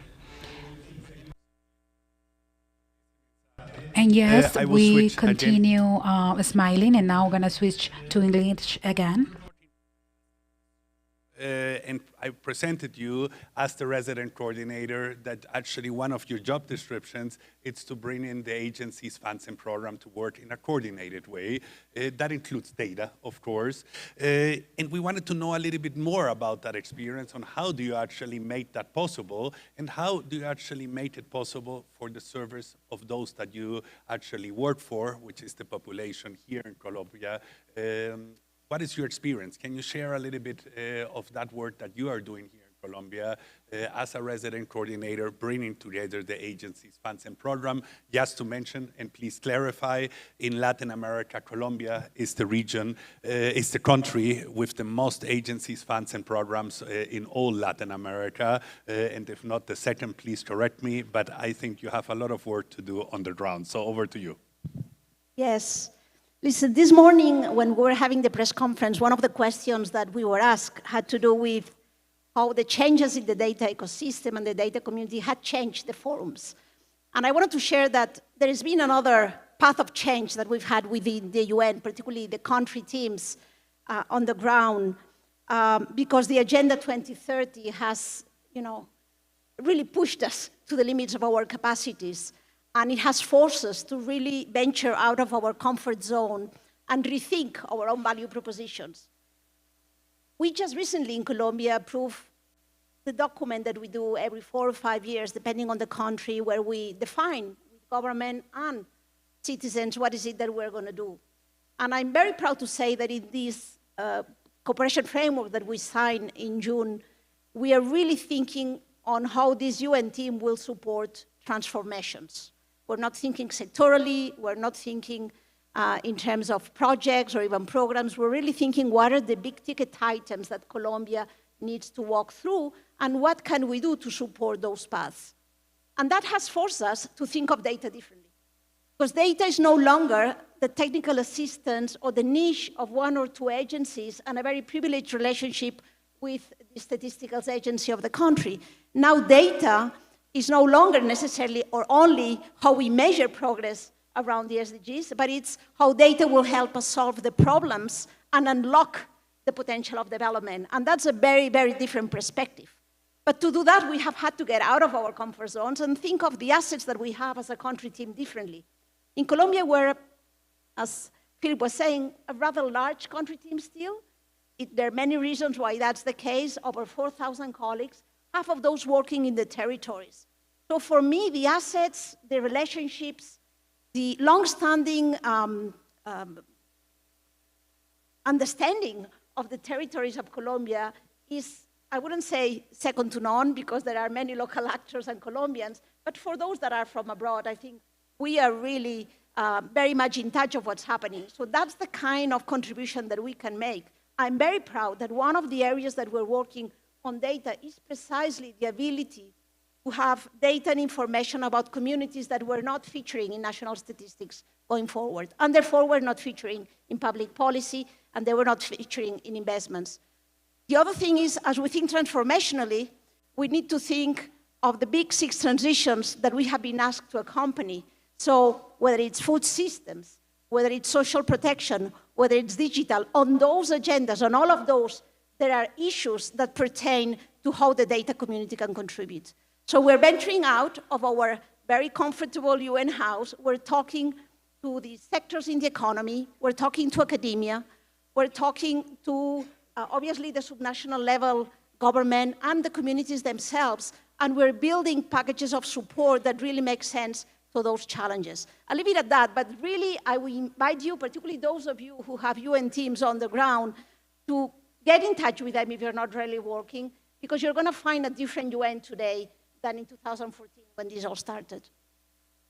And yes, we continue smiling, and now we're going to switch to English again. and I presented you as the resident coordinator, that actually one of your job descriptions is to bring in the agency's funds and program to work in a coordinated way. That includes data, of course. And we wanted to know a little bit more about that experience, on how do you actually make that possible, and how do you actually make it possible for the service of those that you actually work for, which is the population here in Colombia. What is your experience? Can you share a little bit of that work that you are doing here in Colombia as a resident coordinator, bringing together the agency's funds and program? Just to mention, and please clarify, in Latin America, Colombia is the region, is the country with the most agencies, funds and programs in all Latin America. And if not the second, please correct me, but I think you have a lot of work to do on the ground. So over to you. Yes. Listen, this morning when we were having the press conference, one of the questions that we were asked had to do with how the changes in the data ecosystem and the data community had changed the forums. And I wanted to share that there has been another path of change that we've had within the UN, particularly the country teams on the ground, because the Agenda 2030 has, really pushed us to the limits of our capacities. And it has forced us to really venture out of our comfort zone and rethink our own value propositions. We just recently in Colombia approved the document that we do every 4 or 5 years, depending on the country, where we define with government and citizens what is it that we're going to do. And I'm very proud to say that in this cooperation framework that we signed in June, we are really thinking on how this UN team will support transformations. We're not thinking sectorally, we're not thinking in terms of projects or even programs. We're really thinking what are the big ticket items that Colombia needs to walk through, and what can we do to support those paths. And that has forced us to think of data differently. Because data is no longer the technical assistance or the niche of 1 or 2 agencies and a very privileged relationship with the statistical agency of the country. Now data is no longer necessarily or only how we measure progress around the SDGs, but it's how data will help us solve the problems and unlock the potential of development. And that's a very, very different perspective. But to do that, we have had to get out of our comfort zones and think of the assets that we have as a country team differently. In Colombia, we're, as Philip was saying, a rather large country team still. There are many reasons why that's the case, over 4,000 colleagues, half of those working in the territories. So for me, the assets, the relationships, the long-standing understanding of the territories of Colombia is, I wouldn't say second to none, because there are many local actors and Colombians, but for those that are from abroad, I think we are really very much in touch of what's happening. So that's the kind of contribution that we can make. I'm very proud that one of the areas that we're working on data is precisely the ability to have data and information about communities that were not featuring in national statistics going forward. And therefore, we're not featuring in public policy, and they were not featuring in investments. The other thing is, as we think transformationally, we need to think of the big 6 transitions that we have been asked to accompany. So whether it's food systems, whether it's social protection, whether it's digital, on those agendas, on all of those, there are issues that pertain to how the data community can contribute. So we're venturing out of our very comfortable UN house. We're talking to the sectors in the economy. We're talking to academia. We're talking to, obviously, the subnational level government and the communities themselves. And we're building packages of support that really make sense to those challenges. I'll leave it at that, but really, I will invite you, particularly those of you who have UN teams on the ground, to get in touch with them if you're not really working, because you're going to find a different UN today than in 2014 when this all started.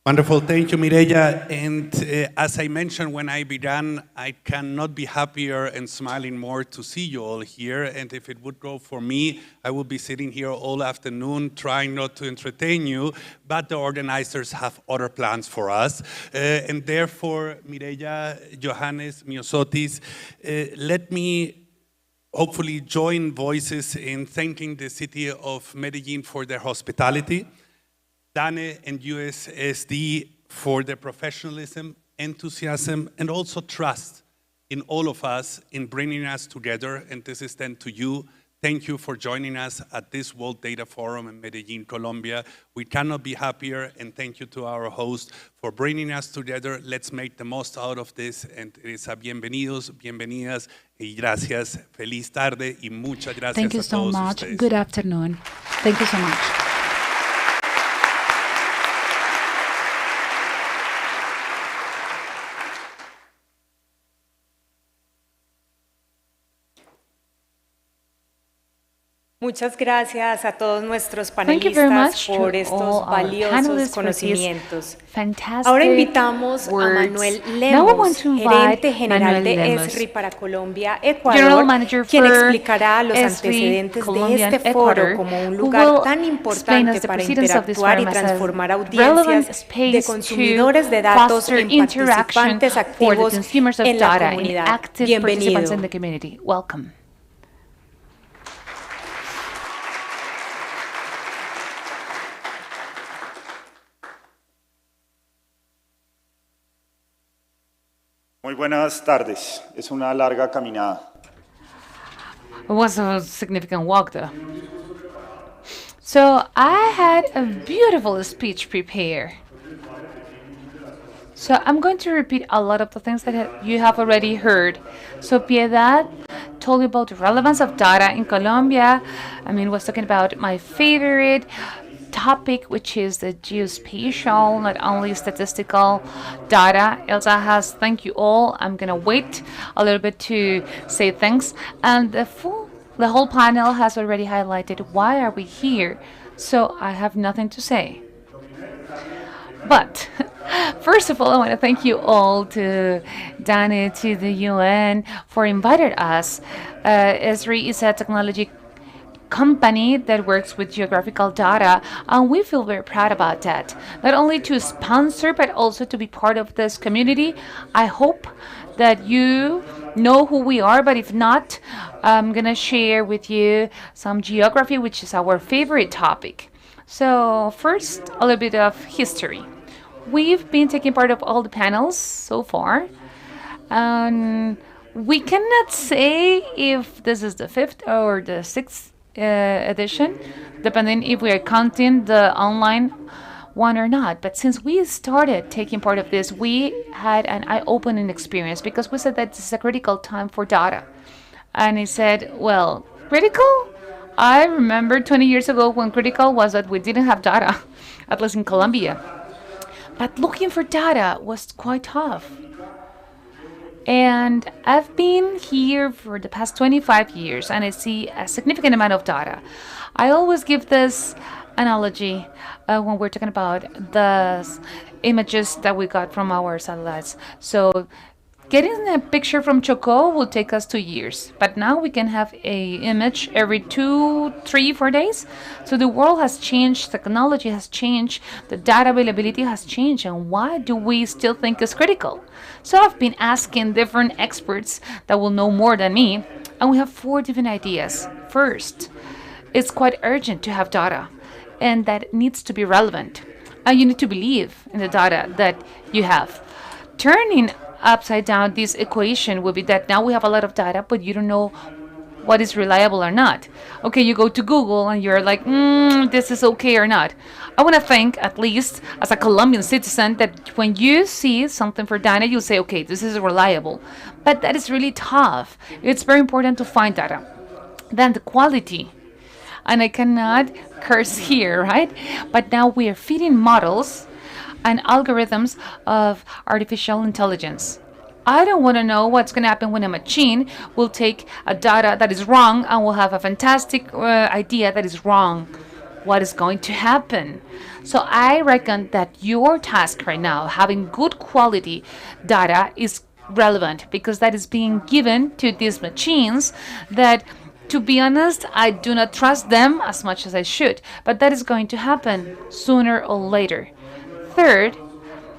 Wonderful, thank you, Mireya. And as I mentioned when I began, I cannot be happier and smiling more to see you all here. And if it would go for me, I would be sitting here all afternoon trying not to entertain you, but the organizers have other plans for us. And therefore, Mireya, Johannes, Myosotis, let me hopefully join voices in thanking the city of Medellin for their hospitality, DANE and USSD for their professionalism, enthusiasm, and also trust in all of us in bringing us together. And this is then to you. thank you for joining us at this World Data Forum in Medellin, Colombia. We cannot be happier, and thank you to our host for bringing us together. Let's make the most out of this, and it is a bienvenidos, bienvenidas, y gracias. Feliz tarde, y muchas gracias Thank you a so todos much. ustedes. Good afternoon. Thank you so much. Muchas gracias a todos nuestros Thank you very panelistas much to por all estos our valiosos panelists for these conocimientos. fantastic Ahora invitamos a words. Manuel Now I want Lemos, to invite gerente general Manuel de Lemos, ESRI para Colombia, General Ecuador, Manager quien for explicará los ESRI antecedentes Colombia de and este foro Ecuador, como un who lugar will tan explain us importante the para proceedings of this interactuar y forum as a transformar relevant audiencias space de to consumidores de datos foster en interaction participantes for the activos consumers of en la data, in comunidad. active participants Bienvenido. in the community. Welcome. Muy buenas tardes. Es una larga caminada. It was a significant walk, though. So I had a beautiful speech prepared. So I'm going to repeat a lot of the things that you have already heard. So Piedad told you about the relevance of data in Colombia. Was talking about my favorite topic, which is the geospatial, not only statistical data. Elsa has thank you all. I'm gonna wait a little bit to say thanks. And the whole panel has already highlighted why are we here. So I have nothing to say. But first of all, I want to thank you all, to Danny, to the UN, for inviting us. ESRI is a technology company that works with geographical data, and we feel very proud about that. Not only to sponsor, but also to be part of this community. I hope that you know who we are, but if not, I'm gonna share with you some geography, which is our favorite topic. So first, a little bit of history. We've been taking part of all the panels so far, and we cannot say if this is the 5th or the 6th edition, depending if we are counting the online one or not. But since we started taking part of this, we had an eye-opening experience, because we said that this is a critical time for data. And he said, well, critical? I remember 20 years ago when critical was that we didn't have data, at least in Colombia. But looking for data was quite tough. And I've been here for the past 25 years, and I see a significant amount of data. I always give this analogy when we're talking about the images that we got from our satellites. So getting a picture from Chocó will take us 2 years, but now we can have an image every 2, 3, 4 days. So the world has changed, technology has changed, the data availability has changed, and why do we still think it's critical? So I've been asking different experts that will know more than me, and we have 4 different ideas. First, it's quite urgent to have data, and that it needs to be relevant, and you need to believe in the data that you have. Turning upside down this equation would be that now we have a lot of data, but you don't know what is reliable or not. Okay, you go to Google and you're like, this is okay or not. I want to think, at least as a Colombian citizen, that when you see something for data, you say, okay, this is reliable. But that is really tough. It's very important to find data. Then the quality. And I cannot curse here, right? But now we are feeding models and algorithms of artificial intelligence. I don't want to know what's going to happen when a machine will take a data that is wrong and will have a fantastic idea that is wrong. What is going to happen? So I reckon that your task right now, having good quality data, is relevant, because that is being given to these machines that, to be honest, I do not trust them as much as I should. But that is going to happen sooner or later. Third,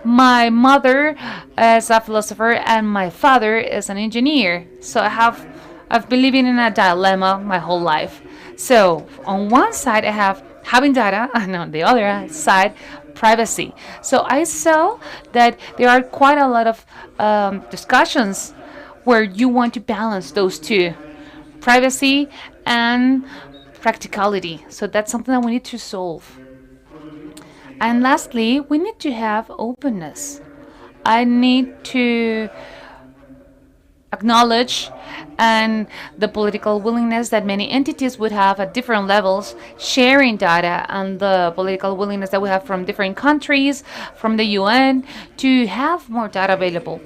my mother is a philosopher and my father is an engineer. So I've been living in a dilemma my whole life. So on one side I have having data, and on the other side, privacy. So I saw that there are quite a lot of discussions where you want to balance those two, privacy and practicality. So that's something that we need to solve. And lastly, we need to have openness. I need to acknowledge and the political willingness that many entities would have at different levels sharing data, and the political willingness that we have from different countries, from the UN, to have more data available,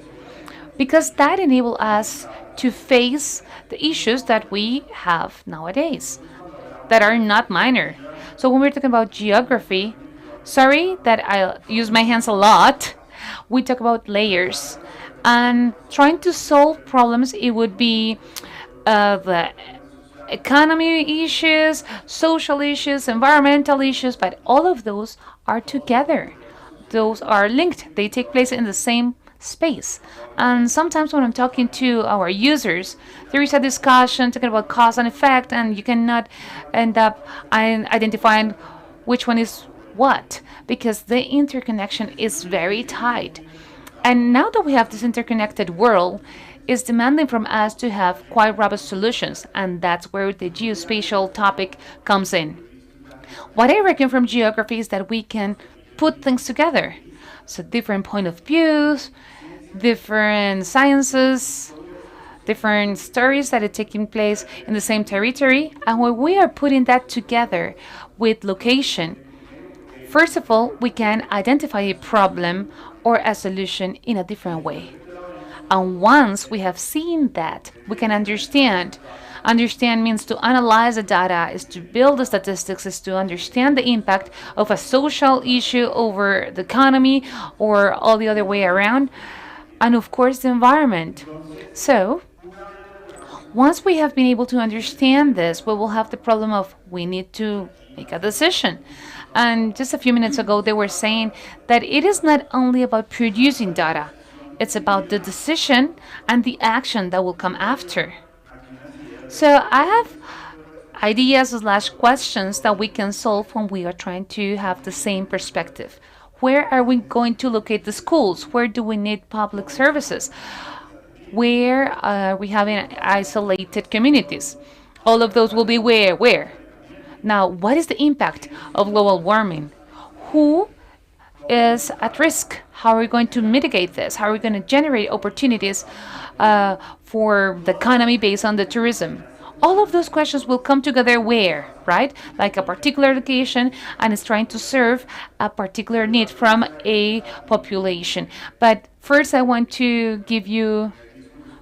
because that enables us to face the issues that we have nowadays that are not minor. So when we're talking about geography, sorry that I use my hands a lot, we talk about layers. And trying to solve problems, it would be the economy issues, social issues, environmental issues, but all of those are together. Those are linked. They take place in the same space. And sometimes when I'm talking to our users, there is a discussion talking about cause and effect, and you cannot end up identifying which one is what, because the interconnection is very tight. And now that we have this interconnected world, it's demanding from us to have quite robust solutions, and that's where the geospatial topic comes in. What I reckon from geography is that we can put things together. So different point of views, different sciences, different stories that are taking place in the same territory, and when we are putting that together with location, first of all, we can identify a problem or a solution in a different way. And once we have seen that, we can understand. Understand means to analyze the data, is to build the statistics, is to understand the impact of a social issue over the economy or all the other way around. And of course, the environment. So, once we have been able to understand this, we will have the problem of we need to make a decision. And just a few minutes ago, they were saying that it is not only about producing data, it's about the decision and the action that will come after. So I have ideas / questions that we can solve when we are trying to have the same perspective. Where are we going to locate the schools? Where do we need public services? Where are we having isolated communities? All of those will be where? Now, what is the impact of global warming? Who is at risk? How are we going to mitigate this? How are we going to generate opportunities for the economy based on the tourism? All of those questions will come together where, right? Like a particular location, and it's trying to serve a particular need from a population. But first, I want to give you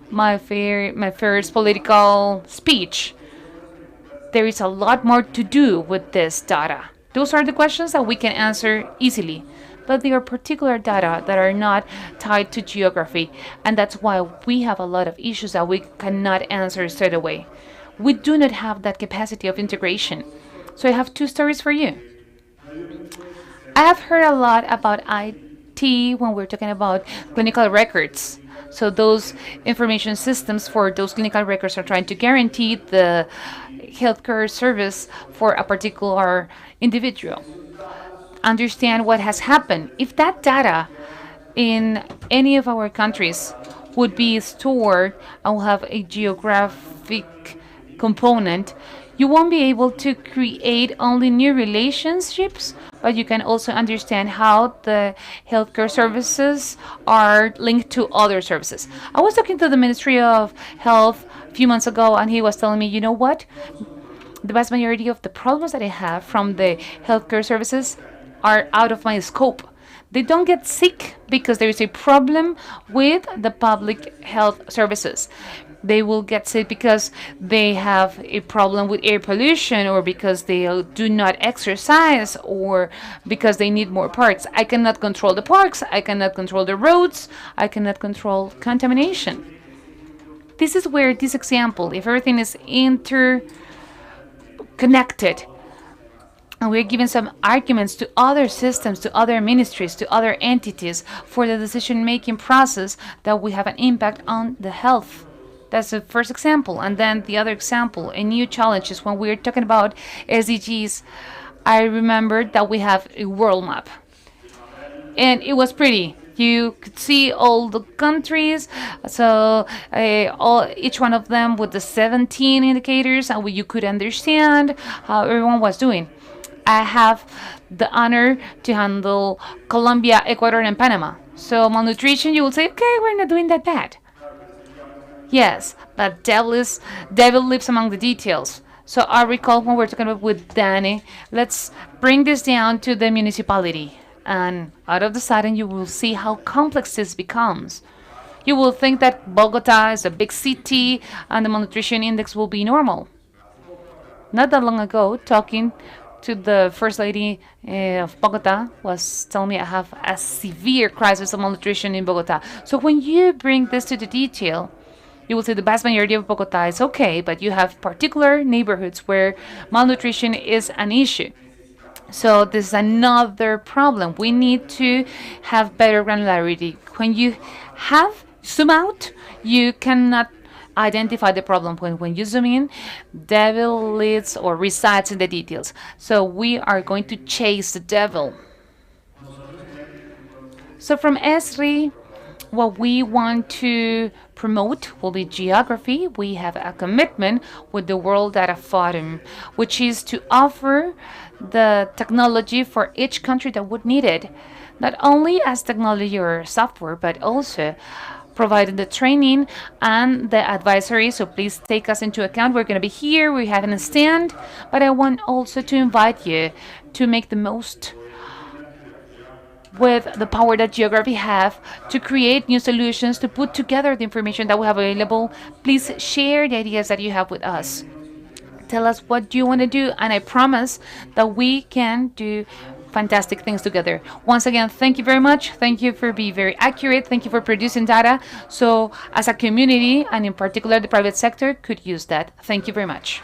my first political speech. There is a lot more to do with this data. Those are the questions that we can answer easily, but there are particular data that are not tied to geography, and that's why we have a lot of issues that we cannot answer straight away. We do not have that capacity of integration. So I have two stories for you. I have heard a lot about IT when we're talking about clinical records. So those information systems for those clinical records are trying to guarantee the healthcare service for a particular individual. Understand what has happened. If that data in any of our countries would be stored and will have a geographic component, you won't be able to create only new relationships, but you can also understand how the healthcare services are linked to other services. I was talking to the Ministry of Health a few months ago, and he was telling me, you know what? The vast majority of the problems that I have from the healthcare services are out of my scope. They don't get sick because there is a problem with the public health services. They will get sick because they have a problem with air pollution, or because they do not exercise, or because they need more parks. I cannot control the parks, I cannot control the roads, I cannot control contamination. This is where this example, if everything is interconnected, and we're giving some arguments to other systems, to other ministries, to other entities for the decision-making process, that we have an impact on the health. That's the first example. And then the other example, a new challenge is when we're talking about SDGs. I remembered that we have a world map. And it was pretty. You could see all the countries, so each one of them with the 17 indicators, and you could understand how everyone was doing. I have the honor to handle Colombia, Ecuador, and Panama. So malnutrition, you will say, okay, we're not doing that bad. Yes, but devil lives among the details. So I recall when we're talking about with Danny, let's bring this down to the municipality. And out of the sudden, you will see how complex this becomes. You will think that Bogota is a big city and the malnutrition index will be normal. Not that long ago, talking to the first lady of Bogota was telling me I have a severe crisis of malnutrition in Bogota. So when you bring this to the detail, you will see the vast majority of Bogota is okay, but you have particular neighborhoods where malnutrition is an issue. So this is another problem. We need to have better granularity. When you have zoom out, you cannot identify the problem. When you zoom in, devil lives or resides in the details. So we are going to chase the devil. So from ESRI, what we want to promote will be geography. We have a commitment with the World Data Forum, which is to offer the technology for each country that would need it, not only as technology or software, but also providing the training and the advisory. So please take us into account. We're going to be here. We have a stand, but I want also to invite you to make the most with the power that geography have to create new solutions, to put together the information that we have available. Please share the ideas that you have with us. Tell us what you want to do, and I promise that we can do fantastic things together. Once again, thank you very much. Thank you for being very accurate. Thank you for producing data. So as a community, and in particular the private sector, could use that. Thank you very much.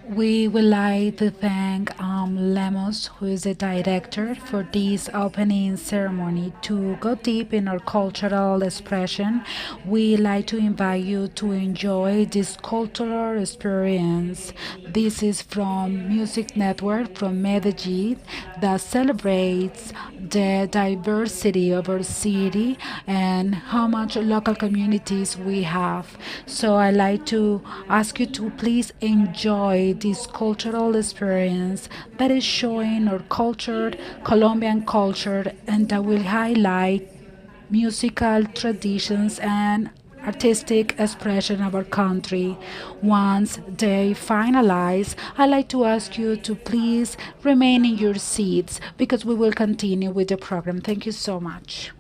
We would like to thank Lemos, who is the director, for this opening ceremony. To go deep in our cultural expression, we like to invite you to enjoy this cultural experience. This is from Music Network from Medellin that celebrates the diversity of our city and how much local communities we have. So I like to ask you to please enjoy this cultural experience that is showing our culture, Colombian culture, and that will highlight musical traditions and artistic expression of our country. Once they finalize, I'd like to ask you to please remain in your seats because we will continue with the program. Thank you so much.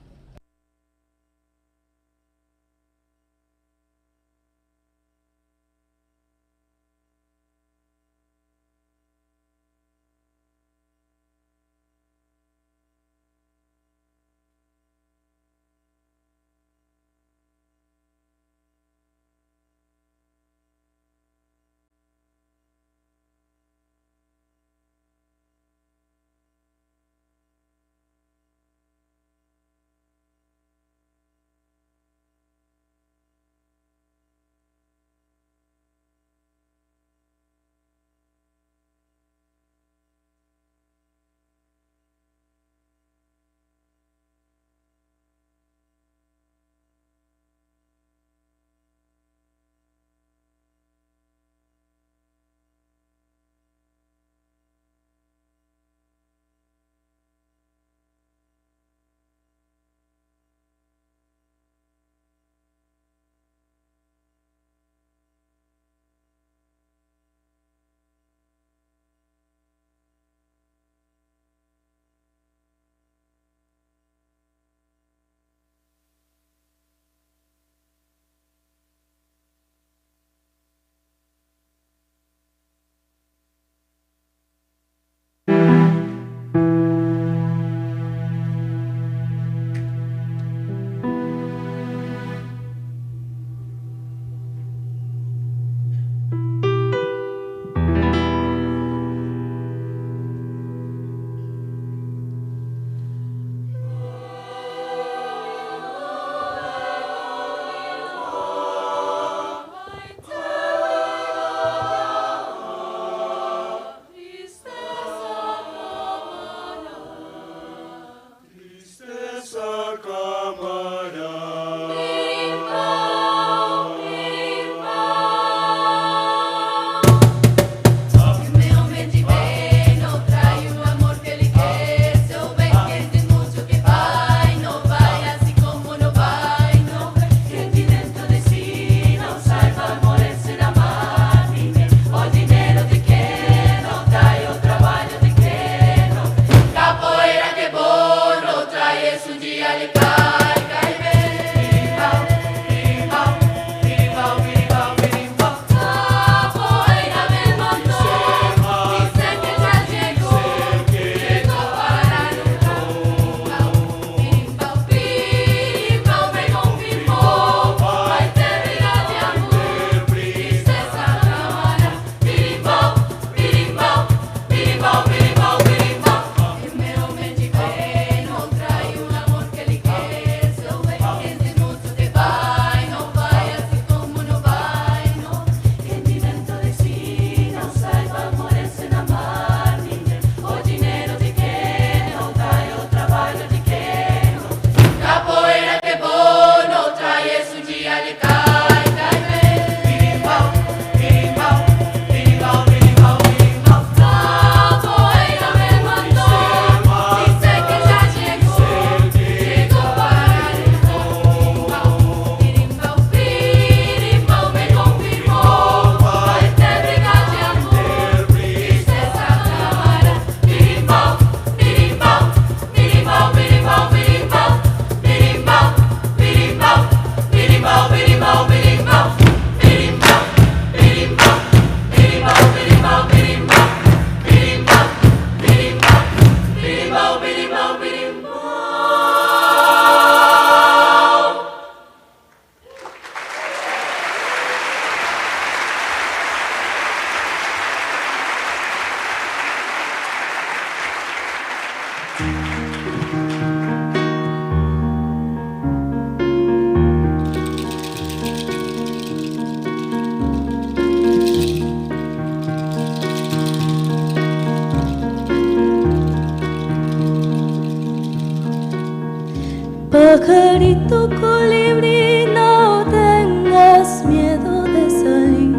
Pajarito colibrí, no tengas miedo de salir.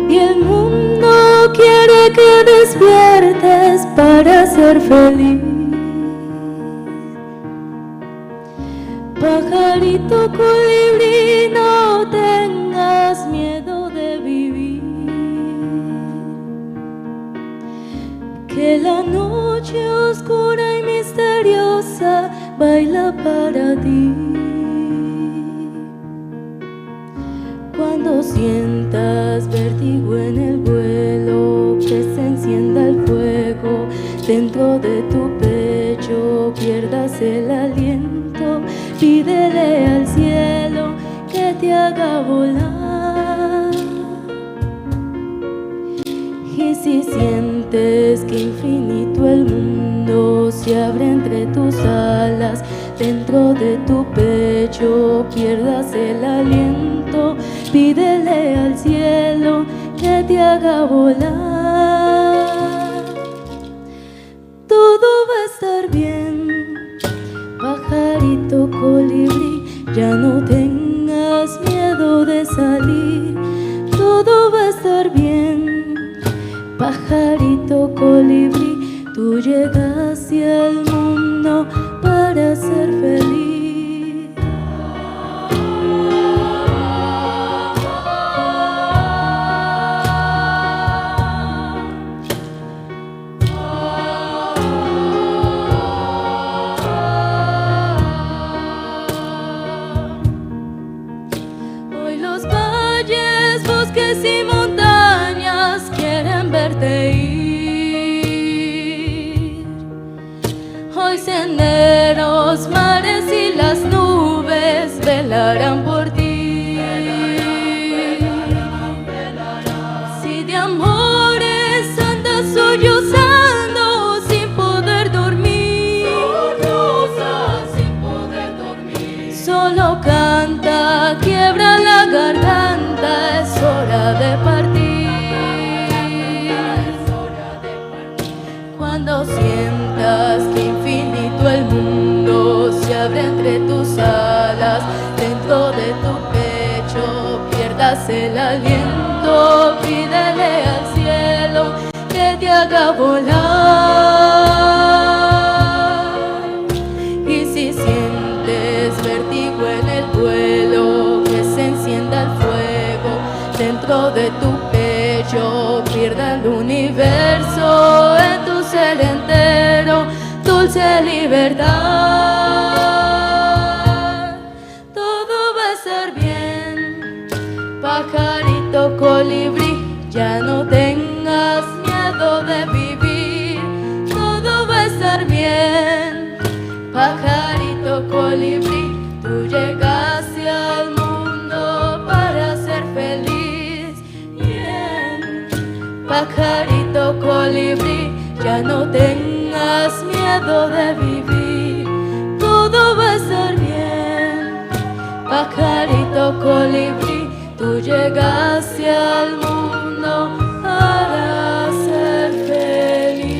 Y el mundo quiere que despiertes para ser feliz. Pajarito colibrí, no tengas miedo de vivir. Que la noche oscura y misteriosa baila para ti. Cuando sientas vértigo en el vuelo, que se encienda el fuego dentro de tu pecho, pierdas el aliento, pídele al cielo que te haga volar. Y si sientes que infinito el mundo se abre entre tus alas, dentro de tu pecho pierdas el aliento, pídele al cielo que te haga volar. Todo va a estar bien, pajarito colibrí, ya no tengas miedo de salir. Todo va a estar bien, pajarito colibrí, tú llegaste al mundo para ser feliz. Hoy los valles, bosques y montañas quieren verte ir. Hoy senderos, mares y las nubes velarán por ti. Si de amores andas sollozando sin poder dormir, solo canta, quiebra la garganta, es hora de partir. Cuando sientas que infinito el mundo se abre entre tus alas, dentro de tu pecho pierdas el aliento, pídele al cielo que te haga volar. Y si sientes vértigo en el vuelo, que se encienda el fuego dentro de tu pecho, pierda el universo en tu ser entero, dulce libertad. Todo va a estar bien, pajarito colibrí, ya no tengas miedo de vivir. Todo va a estar bien, pajarito colibrí, tú llegaste al mundo para ser feliz. Bien, pajarito colibrí, ya no tengas miedo de vivir. Todo va a estar bien, pajarito colibrí, tú llegaste al mundo para ser feliz.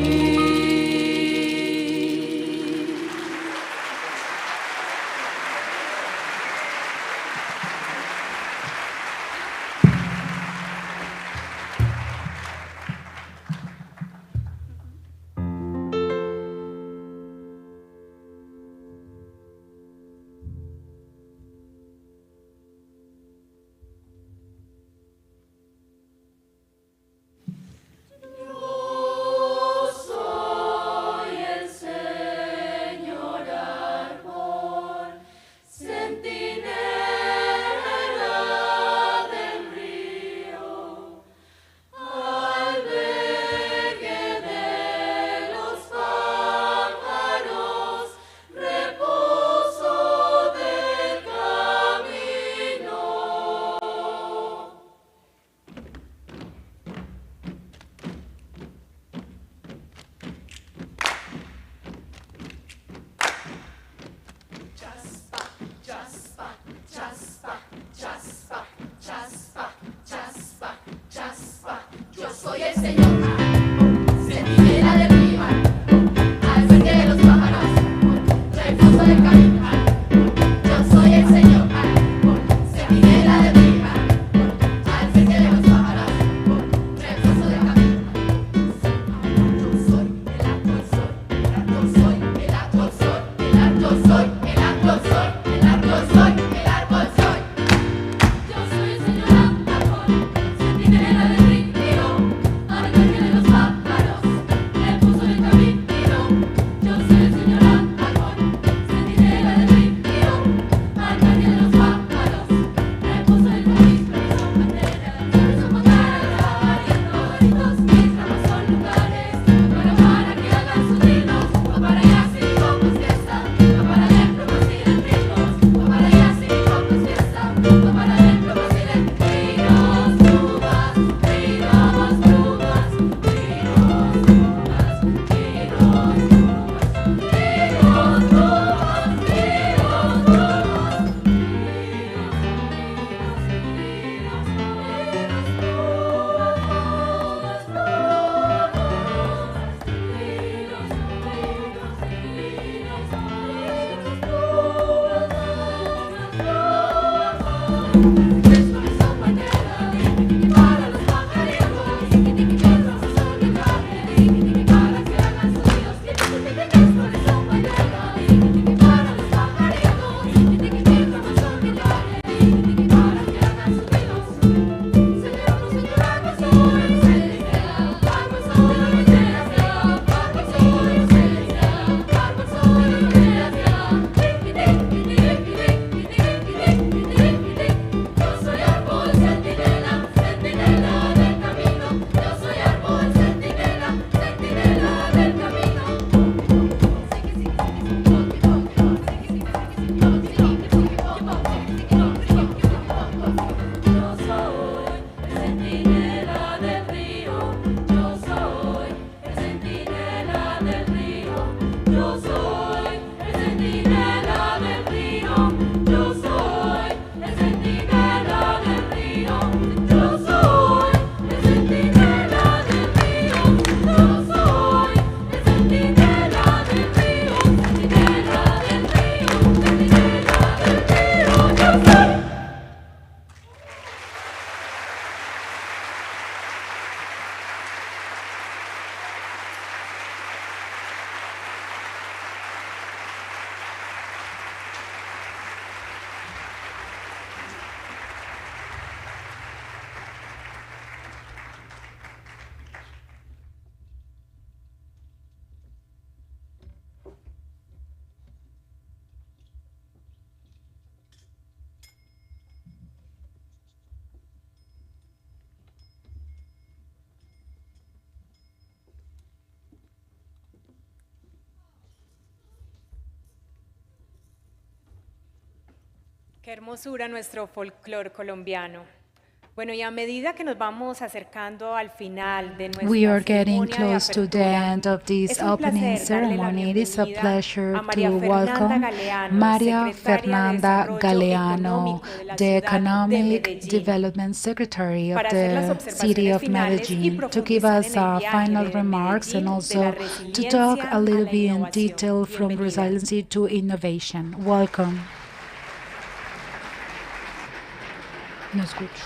el Señor, sentinela del clima, al frente de los pájaros, Qué hermosura nuestro folclore colombiano. Bueno, y a medida que nos vamos acercando al final de We are nuestra getting ceremonia de close to the apertura, end of this es un opening placer darle la ceremony. It is a bienvenida pleasure a María to Fernanda welcome Galeano, Maria secretaria de Fernanda Desarrollo Galeano, Económico de la the ciudad de Economic Medellín, Development Secretary of para hacer las the city observaciones of finales y Medellin, to give profundizar us en el viaje final de remarks and Medellín de la also to talk resiliencia a a little la bit in innovación. detail from Bienvenida. resiliency to innovation. Welcome. No escucho.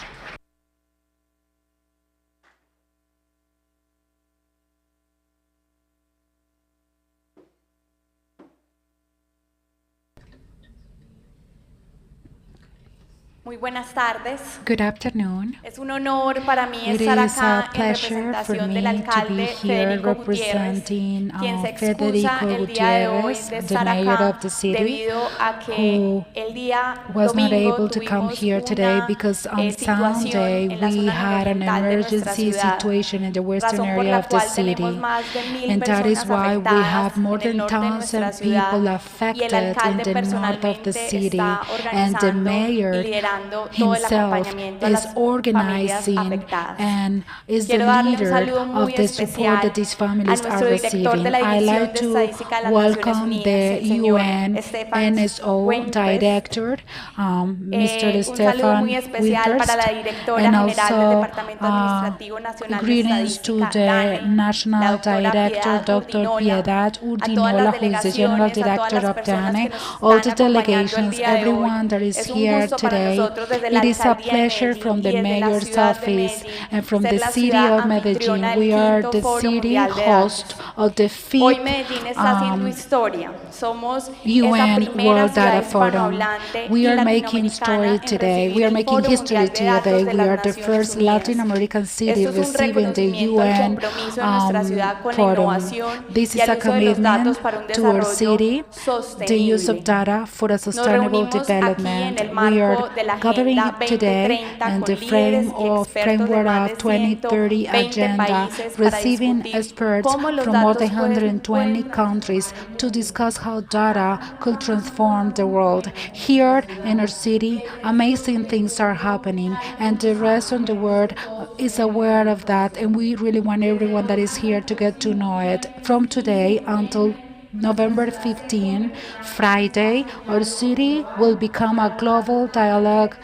Muy buenas tardes. Good afternoon. Es un honor para mí It estar is a acá en pleasure for representación del me to be alcalde here Federico Gutiérrez, representing quien se excusa Federico el día de hoy Gutierrez, de the estar mayor acá of the city, debido a que who el día was not domingo able to come tuvimos here today una because on situación Sunday en la we zona had an nororiental de nuestra emergency ciudad, situation in the western razón por area la of the cual tenemos city, más de 1000 and that is personas why we have afectadas more en el than norte de nuestra 1,000 people ciudad y el affected in alcalde the north of the personalmente city, está and the organizando y mayor liderando todo el himself acompañamiento a is las familias organizing afectadas. and is the Quiero darle un leader saludo muy of the support especial that these a families are nuestro director de receiving. la I División like de to Estadística de las Naciones welcome Unidas, the el señor UN Stefan NSO Weinquist. director, Mr. Un saludo muy Stefan especial para la Winterst, directora and general del also Departamento Administrativo Nacional de greetings to Estadística, the DANE, la National doctora Director, Piedad Dr. Urdinola, Piedad a todas Urdinola, las who is the General delegaciones, a todas Director las of personas DANE, que nos all están the acompañando el delegations, día de hoy. everyone that is Es un here gusto para today. nosotros desde la It is a Alcaldía de pleasure from Medellín the y desde la Mayor's ciudad de office Medellín and from ser the la city ciudad of anfitriona Medellin. del We are quinto the Foro city Mundial de host Datos. of the Hoy fifth Medellín está haciendo historia. Somos esa UN primera World ciudad Data Forum. hispanohablante We y are making latinoamericana story en today. recibir We are el making Foro history Mundial de Datos today. de We las are the Naciones first Unidas. Latin American city Esto es un receiving the reconocimiento al UN compromiso de nuestra ciudad con la forum. innovación This y is a al uso de los datos commitment para un to our desarrollo city, the use of sostenible. data for a Nos sustainable reunimos aquí en development. el We are marco de la gathering Agenda today 2030 in con the líderes frame y of expertos de framework más of de 2030 120 agenda, países para receiving discutir experts cómo los from more datos than pueden 120 countries to discuss how data could transform the world. Here in our city, amazing things are happening, and the rest of the world is aware of that, and we really want everyone that is here to get to know it from today until November 15, Friday, our city will become a global dialogue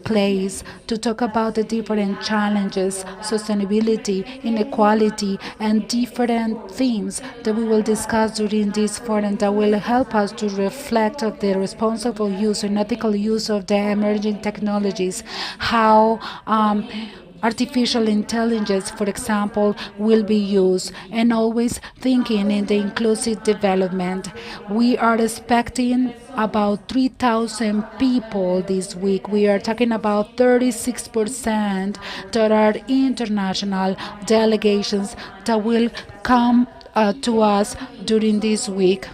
place to talk about the different challenges, sustainability, inequality, and different themes that we will discuss during this forum that will help us to reflect of the responsible use and ethical use of the emerging technologies, how artificial intelligence, for example, will be used, and always thinking in the inclusive development. We are expecting about 3,000 people this week. We are talking about 36% that are international delegations that will come to us during this week,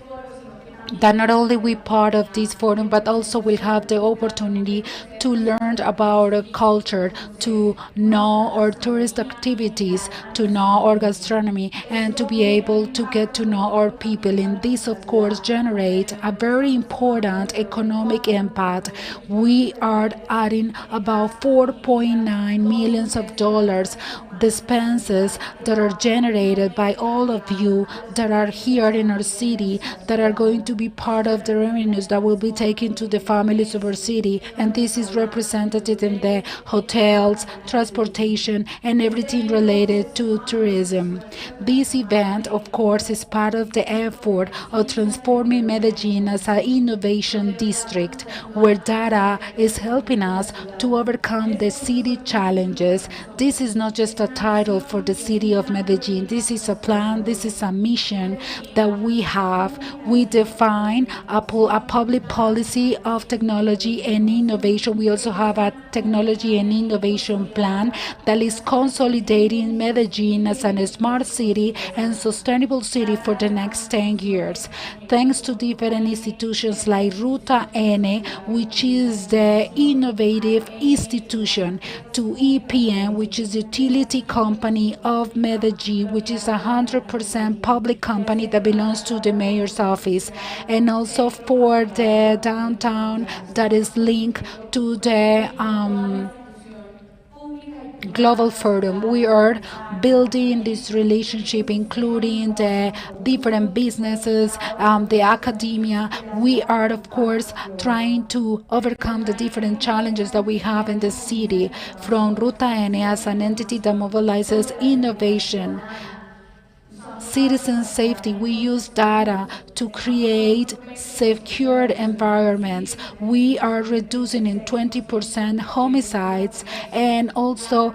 that not only we part of this forum but also will have the opportunity to learn about our culture, to know our tourist activities, to know our gastronomy, and to be able to get to know our people. And this of course generate a very important economic impact. We are adding about 4.9 millions of dollars the expenses that are generated by all of you that are here in our city, that are going to be part of the revenues that will be taken to the families of our city. And this is represented in the hotels, transportation, and everything related to tourism. This event, of course, is part of the effort of transforming Medellin as an innovation district, where data is helping us to overcome the city challenges. This is not just a title for the city of Medellin. This is a plan, this is a mission that we have. We define a public policy of technology and innovation. We also have a technology and innovation plan that is consolidating Medellin as a smart city and sustainable city for the next 10 years. Thanks to different institutions like Ruta N, which is the innovative institution, to EPN, which is the utility company of Medellin, which is 100% public company that belongs to the mayor's office, and also for the downtown that is linked to the Global Forum. We are building this relationship, including the different businesses, the academia. We are, of course, trying to overcome the different challenges that we have in the city, from Ruta N as an entity that mobilizes innovation, citizen safety. We use data to create secured environments. We are reducing in 20% homicides and also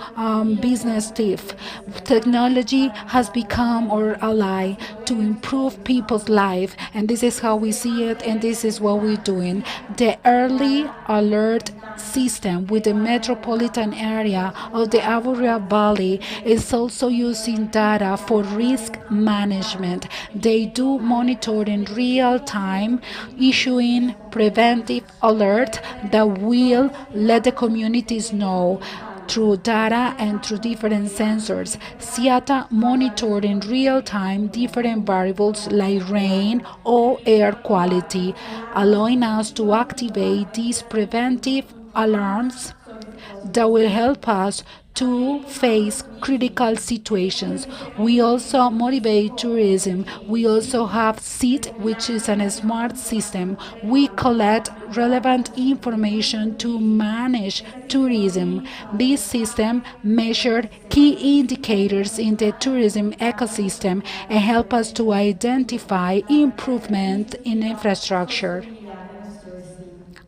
business theft. Technology has become our ally to improve people's life, and this is how we see it, and this is what we're doing. The early alert system with the metropolitan area of the Aburrá Valley is also using data for risk management. They do monitor in real time, issuing preventive alert that will let the communities know through data and through different sensors. SIATA monitored in real time different variables like rain or air quality, allowing us to activate these preventive alarms that will help us to face critical situations. We also motivate tourism. We also have SIT, which is a smart system. We collect relevant information to manage tourism. This system measures key indicators in the tourism ecosystem and help us to identify improvement in infrastructure,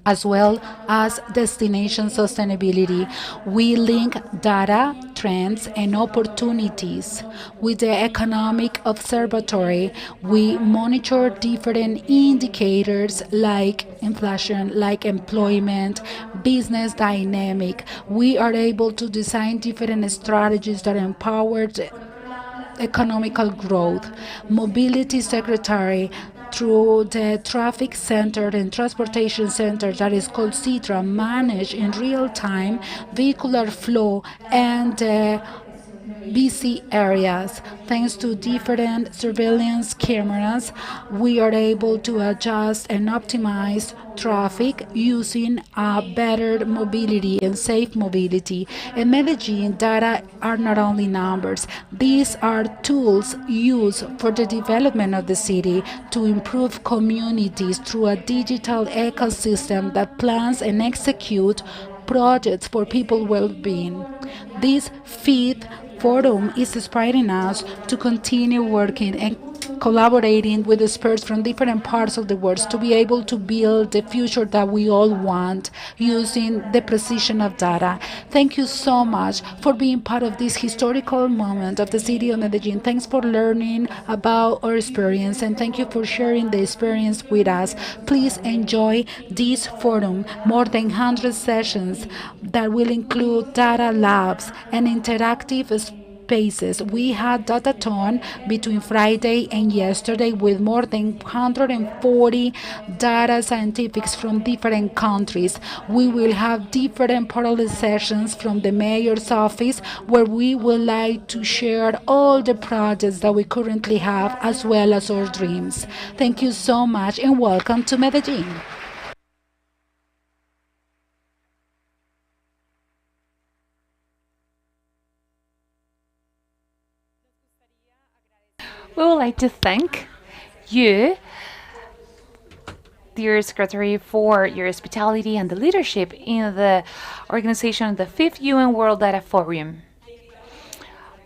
as well as destination sustainability. We link data, trends, and opportunities with the Economic Observatory. We monitor different indicators like inflation, like employment, business dynamic. We are able to design different strategies that empower economical growth. Mobility Secretary, through the traffic center and transportation center that is called CITRA, manage in real time vehicular flow and busy areas. Thanks to different surveillance cameras, we are able to adjust and optimize traffic using better mobility and safe mobility. In Medellin, data are not only numbers, these are tools used for the development of the city to improve communities through a digital ecosystem that plans and executes projects for people well-being. This fifth forum is inspiring us to continue working and collaborating with experts from different parts of the world to be able to build the future that we all want using the precision of data. Thank you so much for being part of this historical moment of the city of Medellin. Thanks for learning about our experience and thank you for sharing the experience with us. Please enjoy this forum, more than 100 sessions that will include data labs and interactive spaces. We had datathon between Friday and yesterday with more than 140 data scientists from different countries. We will have different parallel sessions from the mayor's office where we would like to share all the projects that we currently have as well as our dreams. Thank you so much and welcome to Medellin. We would like to thank you, dear Secretary, for your hospitality and the leadership in the organization of the 5th UN World Data Forum.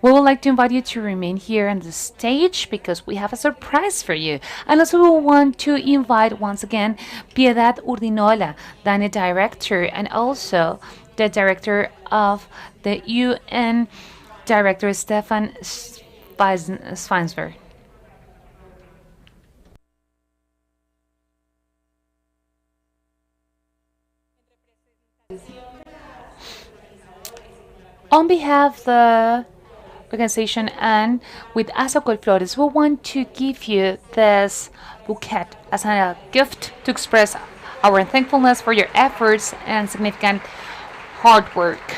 We would like to invite you to remain here on the stage because we have a surprise for you. And also we want to invite once again Piedad Urdinola, the director, and also the director of the UN Director Stefan Sveinsberg. On behalf of the organization and with Asacol Flores, we want to give you this bouquet as a gift to express our thankfulness for your efforts and significant hard work.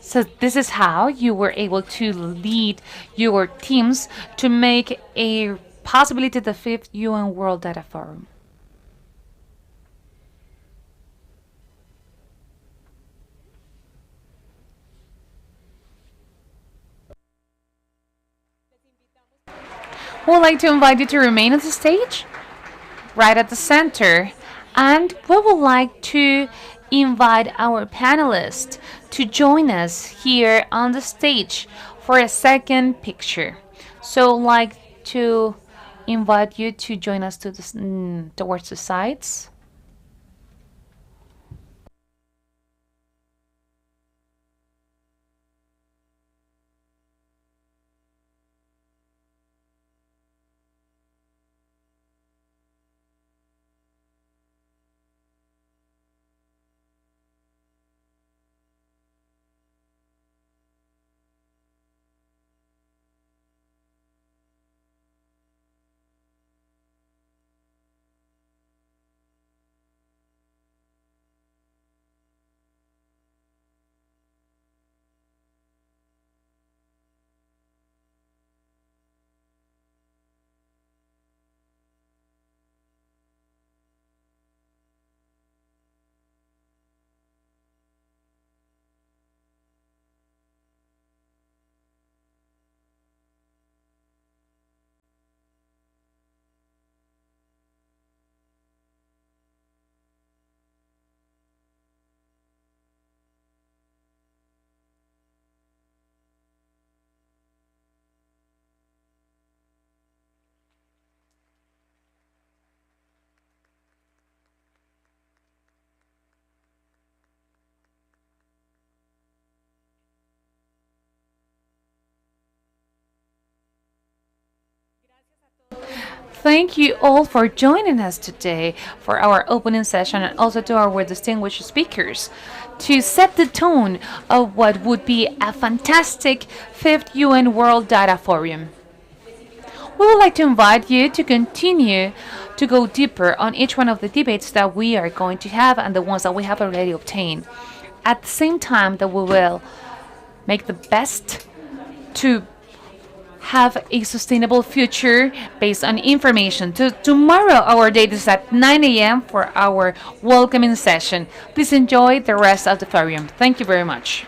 So this is how you were able to lead your teams to make a possibility the 5th UN World Data Forum. We would like to invite you to remain on the stage, right at the center, and we would like to invite our panelists to join us here on the stage for a second picture. So I'd like to invite you to join us towards the sides. Thank you all for joining us today for our opening session and also to our distinguished speakers to set the tone of what would be a fantastic 5th UN World Data Forum. We would like to invite you to continue to go deeper on each one of the debates that we are going to have and the ones that we have already obtained. At the same time that we will make the best to have a sustainable future based on information. Tomorrow our date is at 9 a.m. for our welcoming session. Please enjoy the rest of the forum. Thank you very much.